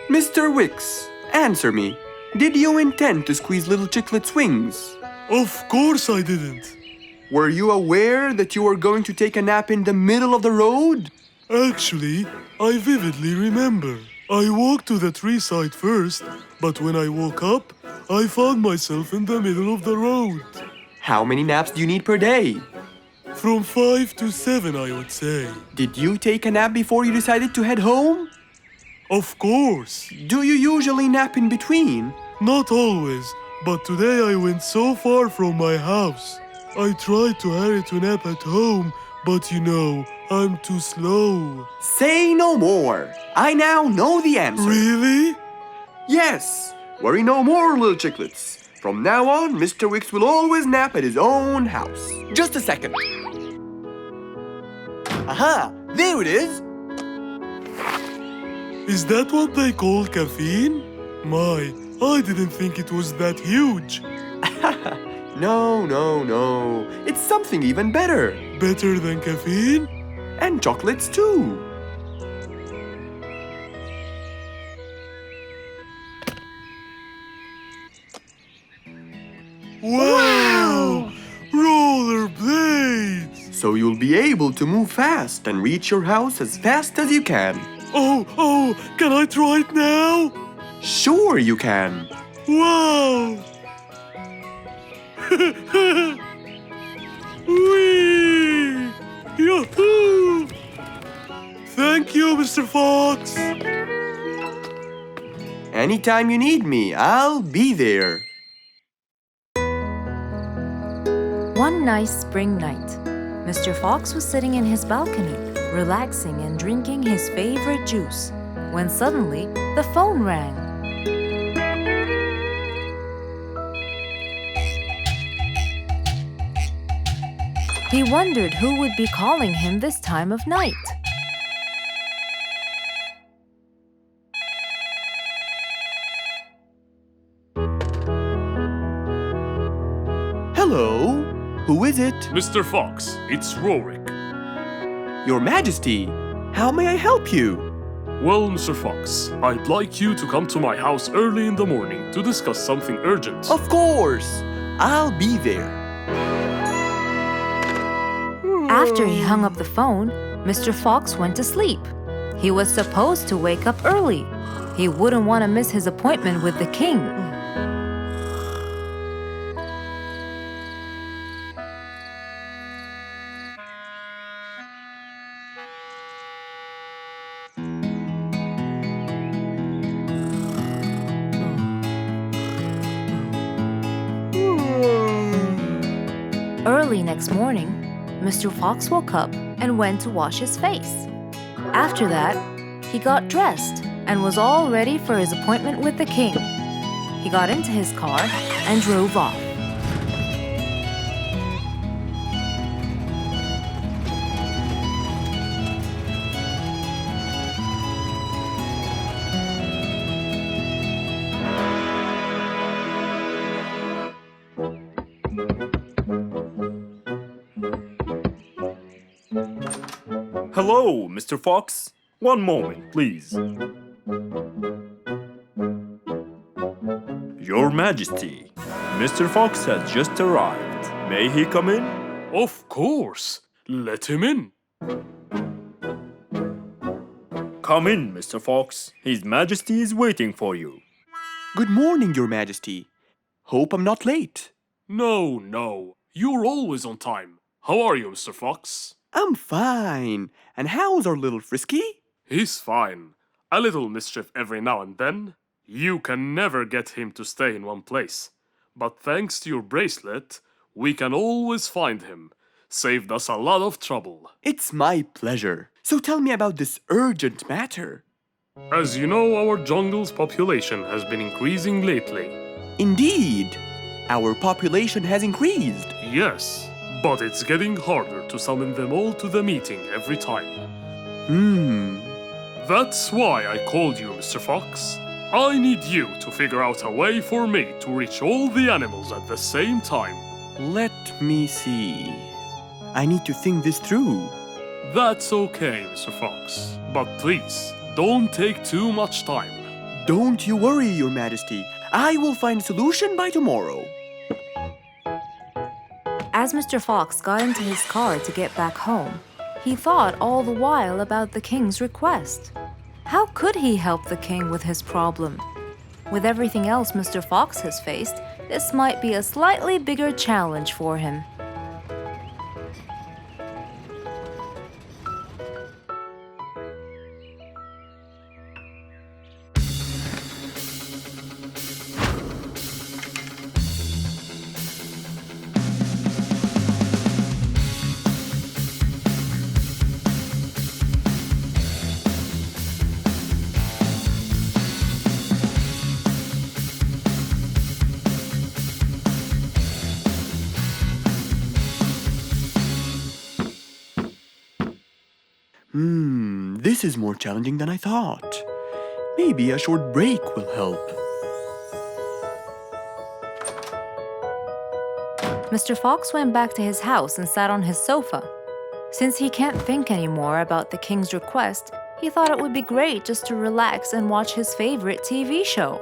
Mr. Wicks, answer me. Did you intend to squeeze little chicklet's wings? Of course I didn't. Were you aware that you were going to take a nap in the middle of the road? Actually, I vividly remember. I walked to the tree side first, but when I woke up, I found myself in the middle of the road. How many naps do you need per day? From 5 to 7, I would say. Did you take a nap before you decided to head home? Of course. Do you usually nap in between? Not always, but today I went so far from my house. I tried to hurry to nap at home, but you know, I'm too slow. Say no more. I now know the answer. Really? Yes. Worry no more, little chicklets. From now on, Mr. Wicks will always nap at his own house. Just a second. Aha! There it is! Is that what they call caffeine? My, I didn't think it was that huge. No. It's something even better. Better than caffeine? And chocolates too. Wow! Rollerblades! So you'll be able to move fast and reach your house as fast as you can. Oh, can I try it now? Sure you can. Wow! Whee! Yahoo! Thank you, Mr. Fox. Anytime you need me, I'll be there. One nice spring night, Mr. Fox was sitting in his balcony, relaxing and drinking his favorite juice, when suddenly the phone rang. He wondered who would be calling him this time of night. Hello? Who is it? Mr. Fox, it's Rorik. Your Majesty, how may I help you? Well, Mr. Fox, I'd like you to come to my house early in the morning to discuss something urgent. Of course. I'll be there. After he hung up the phone, Mr. Fox went to sleep. He was supposed to wake up early. He wouldn't want to miss his appointment with the king. Early next morning, Mr. Fox woke up and went to wash his face. After that, he got dressed and was all ready for his appointment with the king. He got into his car and drove off. Hello, Mr. Fox. One moment, please. Your Majesty, Mr. Fox has just arrived. May he come in? Of course. Let him in. Come in, Mr. Fox. His Majesty is waiting for you. Good morning, Your Majesty. Hope I'm not late. No. You're always on time. How are you, Mr. Fox? I'm fine. And how's our little Frisky? He's fine. A little mischief every now and then. You can never get him to stay in one place. But thanks to your bracelet, we can always find him. Saved us a lot of trouble. It's my pleasure. So tell me about this urgent matter. As you know, our jungle's population has been increasing lately. Indeed. Our population has increased. Yes, but it's getting harder to summon them all to the meeting every time. That's why I called you, Mr. Fox. I need you to figure out a way for me to reach all the animals at the same time. Let me see. I need to think this through. That's okay, Mr. Fox. But please, don't take too much time. Don't you worry, Your Majesty. I will find a solution by tomorrow. As Mr. Fox got into his car to get back home, he thought all the while about the king's request. How could he help the king with his problem? With everything else Mr. Fox has faced, this might be a slightly bigger challenge for him. This is more challenging than I thought. Maybe a short break will help. Mr. Fox went back to his house and sat on his sofa. Since he can't think anymore about the king's request, he thought it would be great just to relax and watch his favorite TV show.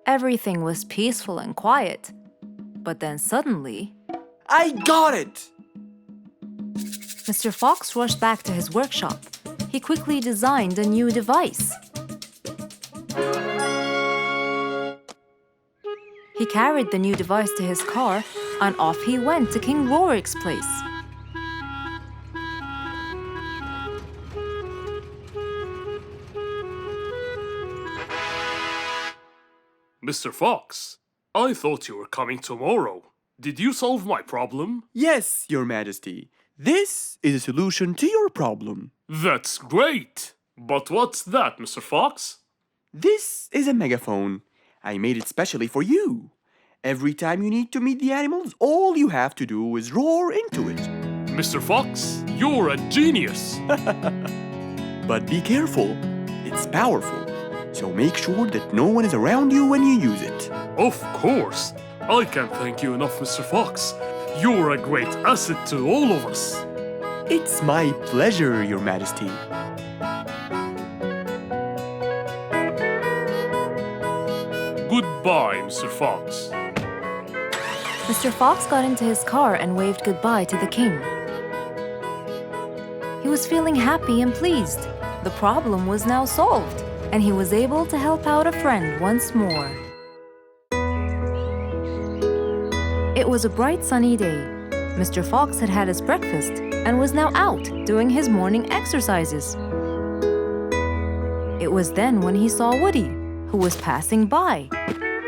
Everything was peaceful and quiet. But then suddenly, I got it! Mr. Fox rushed back to his workshop. He quickly designed a new device. He carried the new device to his car, and off he went to King Rorik's place. Mr. Fox, I thought you were coming tomorrow. Did you solve my problem? Yes, Your Majesty. This is a solution to your problem. That's great! But what's that, Mr. Fox? This is a megaphone. I made it specially for you. Every time you need to meet the animals, all you have to do is roar into it. Mr. Fox, you're a genius! But be careful. It's powerful. So make sure that no one is around you when you use it. Of course! I can't thank you enough, Mr. Fox. You're a great asset to all of us. It's my pleasure, Your Majesty. Goodbye, Mr. Fox. Mr. Fox got into his car and waved goodbye to the king. He was feeling happy and pleased. The problem was now solved, and he was able to help out a friend once more. It was a bright sunny day. Mr. Fox had had his breakfast and was now out doing his morning exercises. It was then when he saw Woody, who was passing by.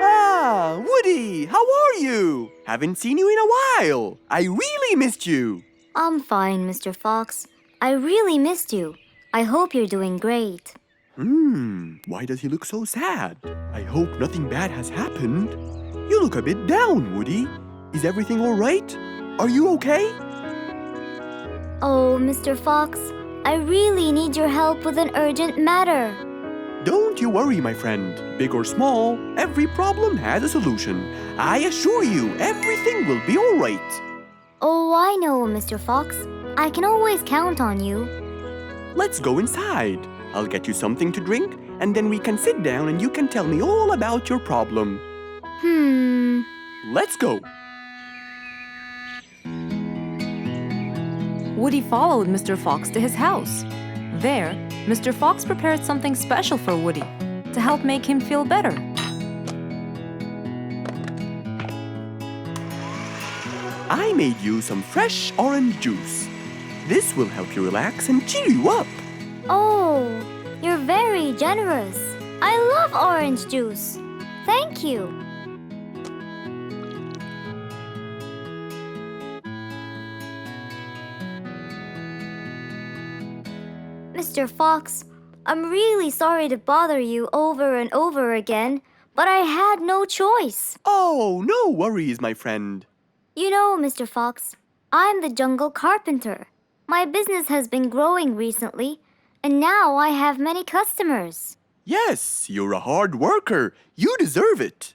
Ah, Woody, how are you? Haven't seen you in a while. I really missed you. I'm fine, Mr. Fox. I really missed you. I hope you're doing great. Why does he look so sad? I hope nothing bad has happened. You look a bit down, Woody. Is everything all right? Are you okay? Oh, Mr. Fox, I really need your help with an urgent matter. Don't you worry, my friend. Big or small, every problem has a solution. I assure you, everything will be all right. Oh, I know, Mr. Fox. I can always count on you. Let's go inside. I'll get you something to drink, and then we can sit down and you can tell me all about your problem. Let's go. Woody followed Mr. Fox to his house. There, Mr. Fox prepared something special for Woody to help make him feel better. I made you some fresh orange juice. This will help you relax and cheer you up. Oh, you're very generous. I love orange juice. Thank you. Mr. Fox, I'm really sorry to bother you over and over again, but I had no choice. Oh, no worries, my friend. You know, Mr. Fox, I'm the jungle carpenter. My business has been growing recently, and now I have many customers. Yes, you're a hard worker. You deserve it.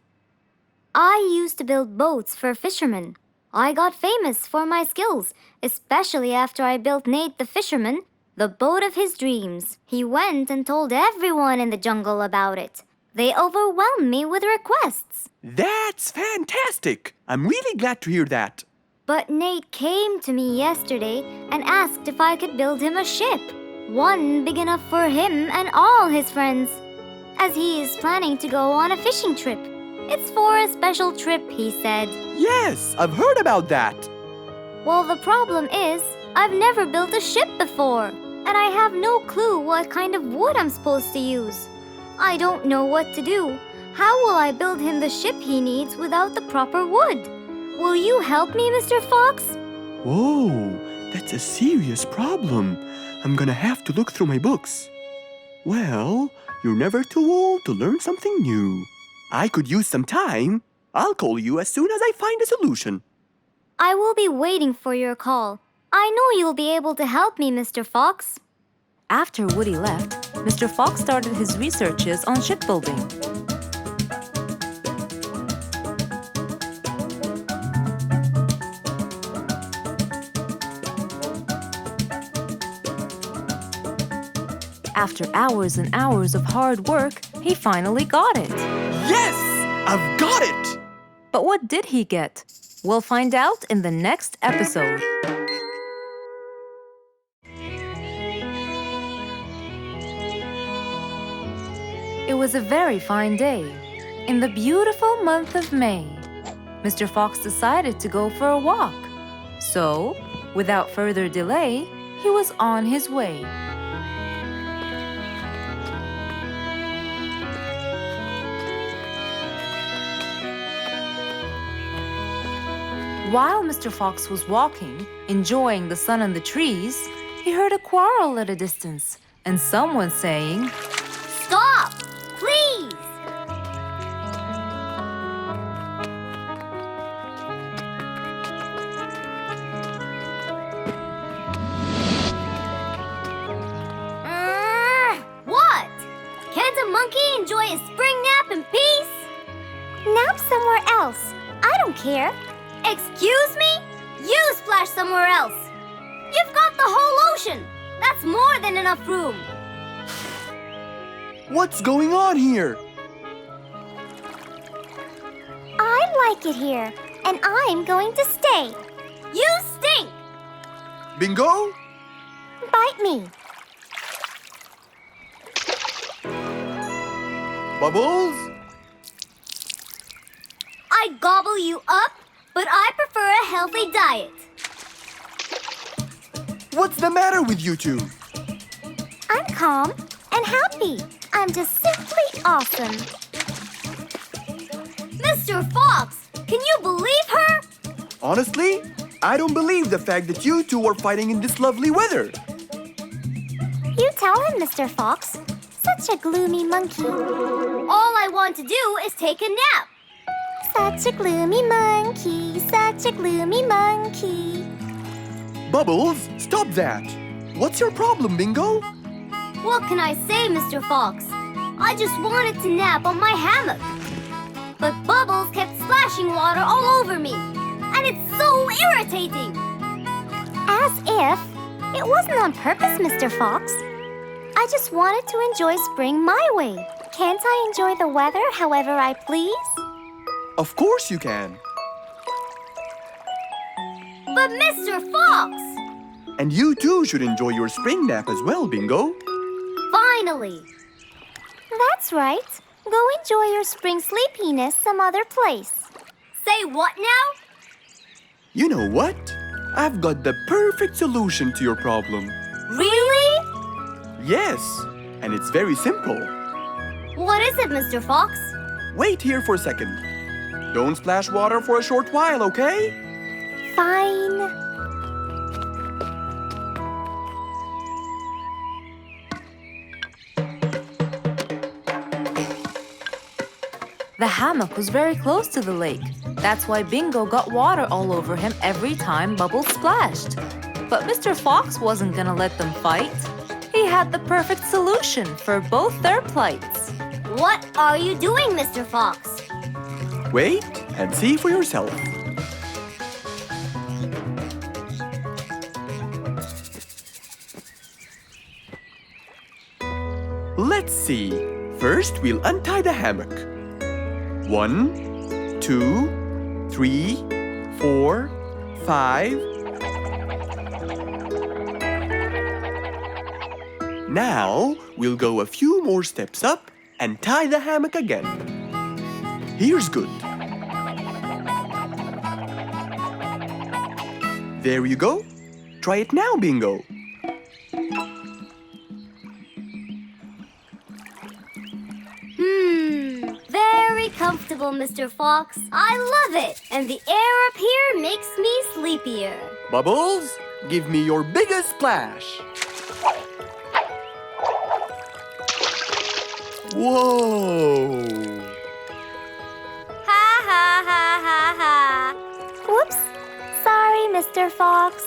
I used to build boats for fishermen. I got famous for my skills, especially after I built Nate the fisherman the boat of his dreams. He went and told everyone in the jungle about it. They overwhelmed me with requests. That's fantastic! I'm really glad to hear that. But Nate came to me yesterday and asked if I could build him a ship. One big enough for him and all his friends, as he is planning to go on a fishing trip. It's for a special trip, he said. Yes, I've heard about that. Well, the problem is, I've never built a ship before, and I have no clue what kind of wood I'm supposed to use. I don't know what to do. How will I build him the ship he needs without the proper wood? Will you help me, Mr. Fox? Whoa, that's a serious problem. I'm gonna have to look through my books. Well, you're never too old to learn something new. I could use some time. I'll call you as soon as I find a solution. I will be waiting for your call. I know you'll be able to help me, Mr. Fox. After Woody left, Mr. Fox started his researches on shipbuilding. After hours and hours of hard work, he finally got it. Yes! I've got it! But what did he get? We'll find out in the next episode. It was a very fine day. In the beautiful month of May, Mr. Fox decided to go for a walk. So, without further delay, he was on his way. While Mr. Fox was walking, enjoying the sun and the trees, he heard a quarrel at a distance and someone saying, Stop! Please! What? Can't a monkey enjoy a spring nap in peace? Nap somewhere else. I don't care. Excuse me? You splash somewhere else. You've got the whole ocean. That's more than enough room. What's going on here? I like it here, and I'm going to stay. You stink! Bingo? Bite me. Bubbles? I gobble you up, but I prefer a healthy diet. What's the matter with you two? I'm calm and happy. I'm just simply awesome. Mr. Fox, can you believe her? Honestly, I don't believe the fact that you two are fighting in this lovely weather. You tell him, Mr. Fox. Such a gloomy monkey. All I want to do is take a nap. Such a gloomy monkey, such a gloomy monkey. Bubbles, stop that. What's your problem, Bingo? What can I say, Mr. Fox? I just wanted to nap on my hammock. But Bubbles kept splashing water all over me. And it's so irritating. As if it wasn't on purpose, Mr. Fox. I just wanted to enjoy spring my way. Can't I enjoy the weather however I please? Of course you can. But Mr. Fox! And you too should enjoy your spring nap as well, Bingo. Finally! That's right. Go enjoy your spring sleepiness some other place. Say what now? You know what? I've got the perfect solution to your problem. Really? Yes, and it's very simple. What is it, Mr. Fox? Wait here for a second. Don't splash water for a short while, okay? Fine. The hammock was very close to the lake. That's why Bingo got water all over him every time Bubbles splashed. But Mr. Fox wasn't gonna let them fight. He had the perfect solution for both their plights. What are you doing, Mr. Fox? Wait, and see for yourself. Let's see. First, we'll untie the hammock. 1, 2, 3, 4, 5. Now, we'll go a few more steps up and tie the hammock again. Here's good. There you go. Try it now, Bingo. Very comfortable, Mr. Fox. I love it. And the air up here makes me sleepier. Bubbles, give me your biggest splash. Whoa! Ha ha ha ha ha. Whoops. Sorry, Mr. Fox.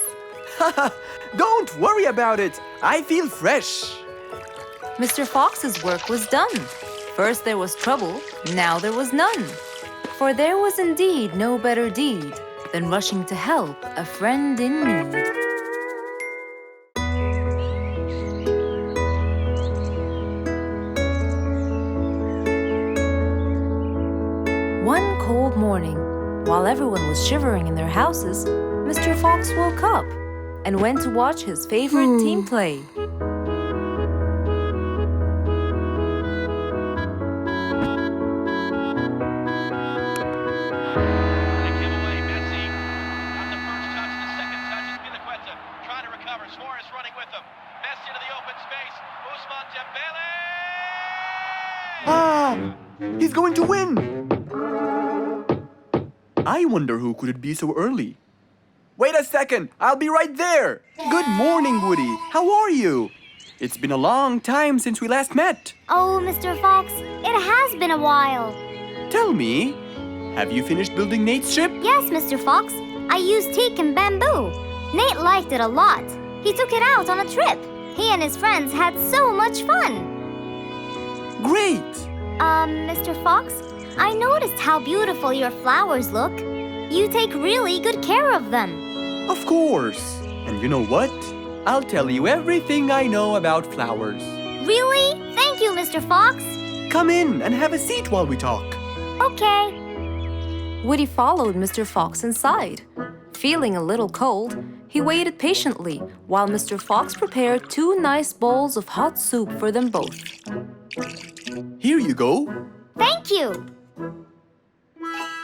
Don't worry about it. I feel fresh. Mr. Fox's work was done. First there was trouble, now there was none. For there was indeed no better deed than rushing to help a friend in need. One cold morning, while everyone was shivering in their houses, Mr. Fox woke up and went to watch his favorite team play. He's going to win! I wonder who could it be so early? Wait a second! I'll be right there! Good morning, Woody! How are you? It's been a long time since we last met. Oh, Mr. Fox, it has been a while. Tell me, have you finished building Nate's ship? Yes, Mr. Fox. I used teak and bamboo. Nate liked it a lot. He took it out on a trip. He and his friends had so much fun. Great! Mr. Fox, I noticed how beautiful your flowers look. You take really good care of them. Of course. And you know what? I'll tell you everything I know about flowers. Really? Thank you, Mr. Fox. Come in and have a seat while we talk. Okay. Woody followed Mr. Fox inside. Feeling a little cold, he waited patiently while Mr. Fox prepared 2 nice bowls of hot soup for them both. Here you go. Thank you.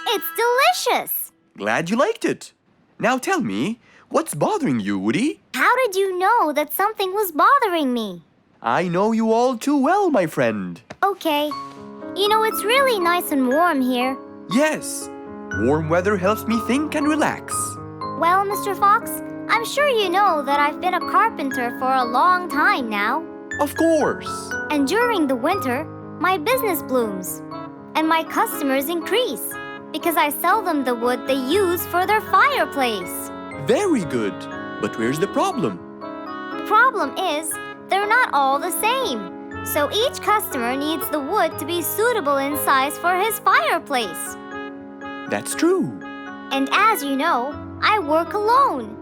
It's delicious. Glad you liked it. Now tell me, what's bothering you, Woody? How did you know that something was bothering me? I know you all too well, my friend. Okay. You know, it's really nice and warm here. Yes, warm weather helps me think and relax. Well, Mr. Fox, I'm sure you know that I've been a carpenter for a long time now. Of course. And during the winter, my business blooms. And my customers increase because I sell them the wood they use for their fireplace. Very good. But where's the problem? The problem is, they're not all the same. So each customer needs the wood to be suitable in size for his fireplace. That's true. And as you know, I work alone.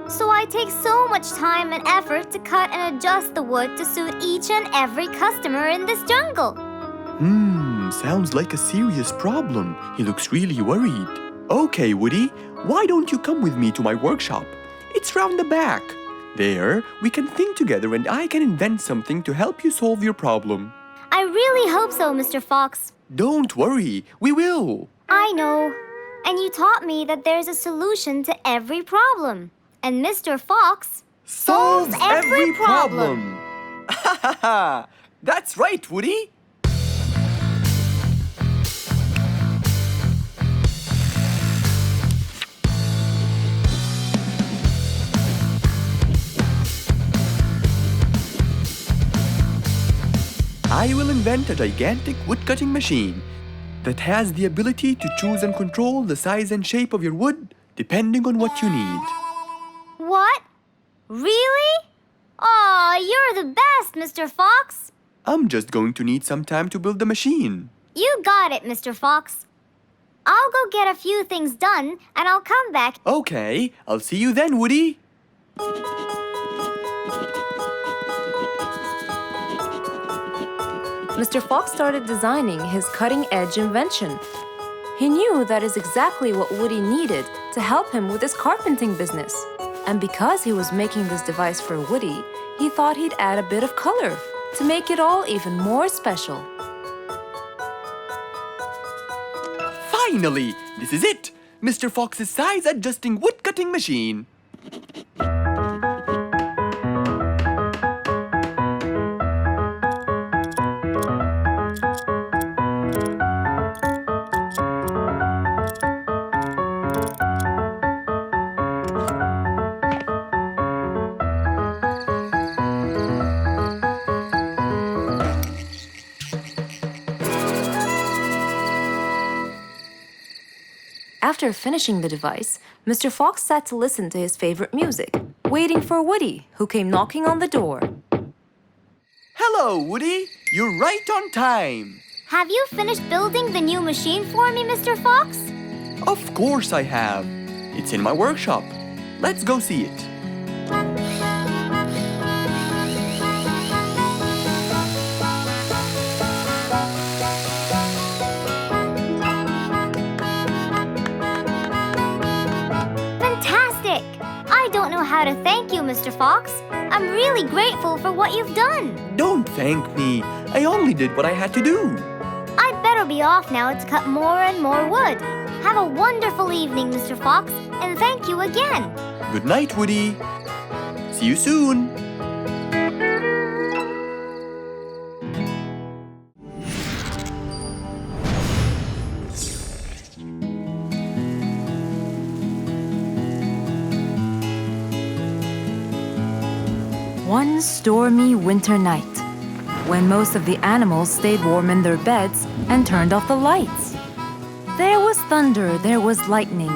So I take so much time and effort to cut and adjust the wood to suit each and every customer in this jungle. Sounds like a serious problem. He looks really worried. Okay, Woody, why don't you come with me to my workshop? It's round the back. There, we can think together and I can invent something to help you solve your problem. I really hope so, Mr. Fox. Don't worry, we will. I know. And you taught me that there's a solution to every problem. And Mr. Fox solves every problem. Ha ha ha! That's right, Woody. I will invent a gigantic wood-cutting machine that has the ability to choose and control the size and shape of your wood depending on what you need. What? Really? Aw, you're the best, Mr. Fox. I'm just going to need some time to build the machine. You got it, Mr. Fox. I'll go get a few things done, and I'll come back. Okay, I'll see you then, Woody. Mr. Fox started designing his cutting-edge invention. He knew that is exactly what Woody needed to help him with his carpenting business. And because he was making this device for Woody, he thought he'd add a bit of color to make it all even more special. Finally, this is it. Mr. Fox's size-adjusting wood-cutting machine. After finishing the device, Mr. Fox sat to listen to his favorite music, waiting for Woody, who came knocking on the door. Hello, Woody. You're right on time. Have you finished building the new machine for me, Mr. Fox? Of course I have. It's in my workshop. Let's go see it. Fantastic! I don't know how to thank you, Mr. Fox. I'm really grateful for what you've done. Don't thank me. I only did what I had to do. I'd better be off now to cut more and more wood. Have a wonderful evening, Mr. Fox, and thank you again. Good night, Woody. See you soon. One stormy winter night, when most of the animals stayed warm in their beds and turned off the lights. There was thunder, there was lightning,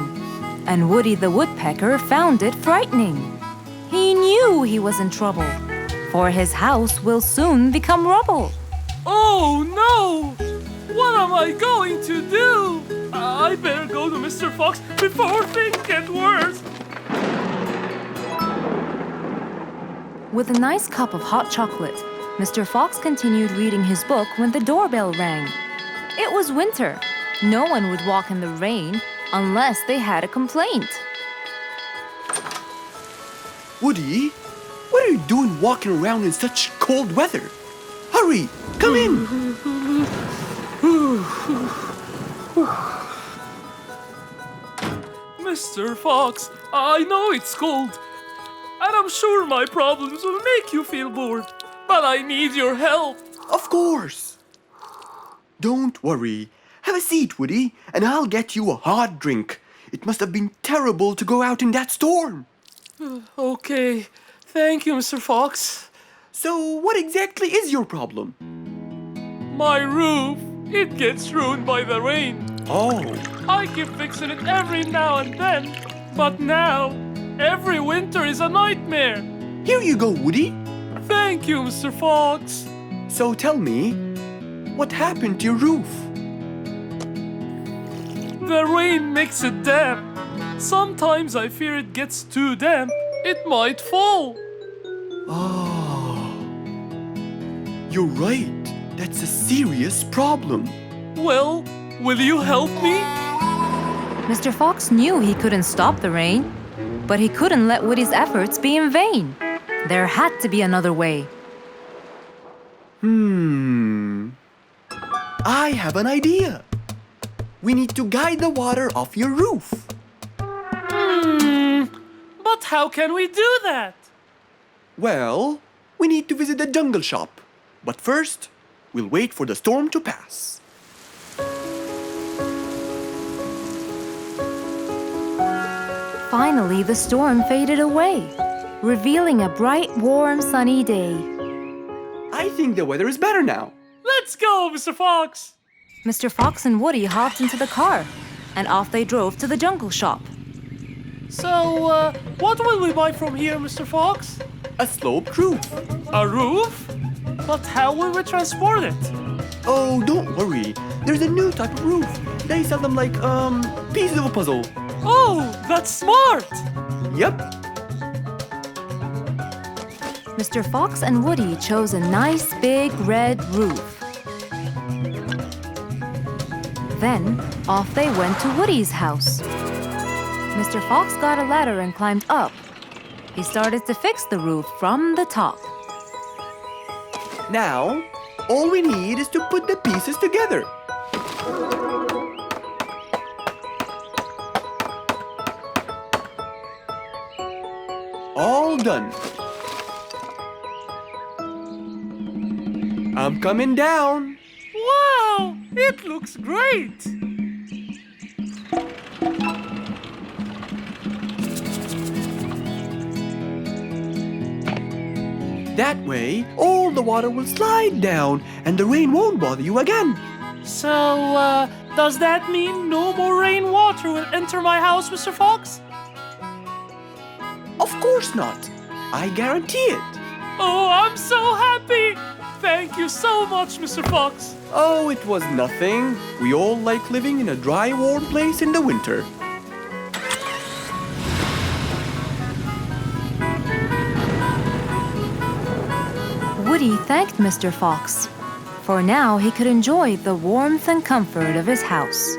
and Woody the Woodpecker found it frightening. He knew he was in trouble, for his house will soon become rubble. Oh no! What am I going to do? I better go to Mr. Fox before things get worse. With a nice cup of hot chocolate, Mr. Fox continued reading his book when the doorbell rang. It was winter. No one would walk in the rain unless they had a complaint. Woody, what are you doing walking around in such cold weather? Hurry, come in. Mr. Fox, I know it's cold, and I'm sure my problems will make you feel bored, but I need your help. Of course. Don't worry. Have a seat, Woody, and I'll get you a hot drink. It must have been terrible to go out in that storm. Okay, thank you, Mr. Fox. So, what exactly is your problem? My roof, it gets ruined by the rain. Oh. I keep fixing it every now and then, but now, every winter is a nightmare. Here you go, Woody. Thank you, Mr. Fox. So tell me, what happened to your roof? The rain makes it damp. Sometimes I fear it gets too damp. It might fall. Oh. You're right. That's a serious problem. Well, will you help me? Mr. Fox knew he couldn't stop the rain, but he couldn't let Woody's efforts be in vain. There had to be another way. I have an idea. We need to guide the water off your roof. But how can we do that? Well, we need to visit the jungle shop. But first, we'll wait for the storm to pass. Finally, the storm faded away, revealing a bright, warm, sunny day. I think the weather is better now. Let's go, Mr. Fox. Mr. Fox and Woody hopped into the car, and off they drove to the jungle shop. So, what will we buy from here, Mr. Fox? A sloped roof. A roof? But how will we transport it? Oh, don't worry. There's a new type of roof. They sell them like, pieces of a puzzle. Oh, that's smart! Yep. Mr. Fox and Woody chose a nice big red roof. Then, off they went to Woody's house. Mr. Fox got a ladder and climbed up. He started to fix the roof from the top. Now, all we need is to put the pieces together. All done. I'm coming down. Wow! It looks great! That way, all the water will slide down and the rain won't bother you again. So, does that mean no more rainwater will enter my house, Mr. Fox? Of course not. I guarantee it. Oh, I'm so happy! Thank you so much, Mr. Fox. Oh, it was nothing. We all like living in a dry, warm place in the winter. Woody thanked Mr. Fox, for now he could enjoy the warmth and comfort of his house.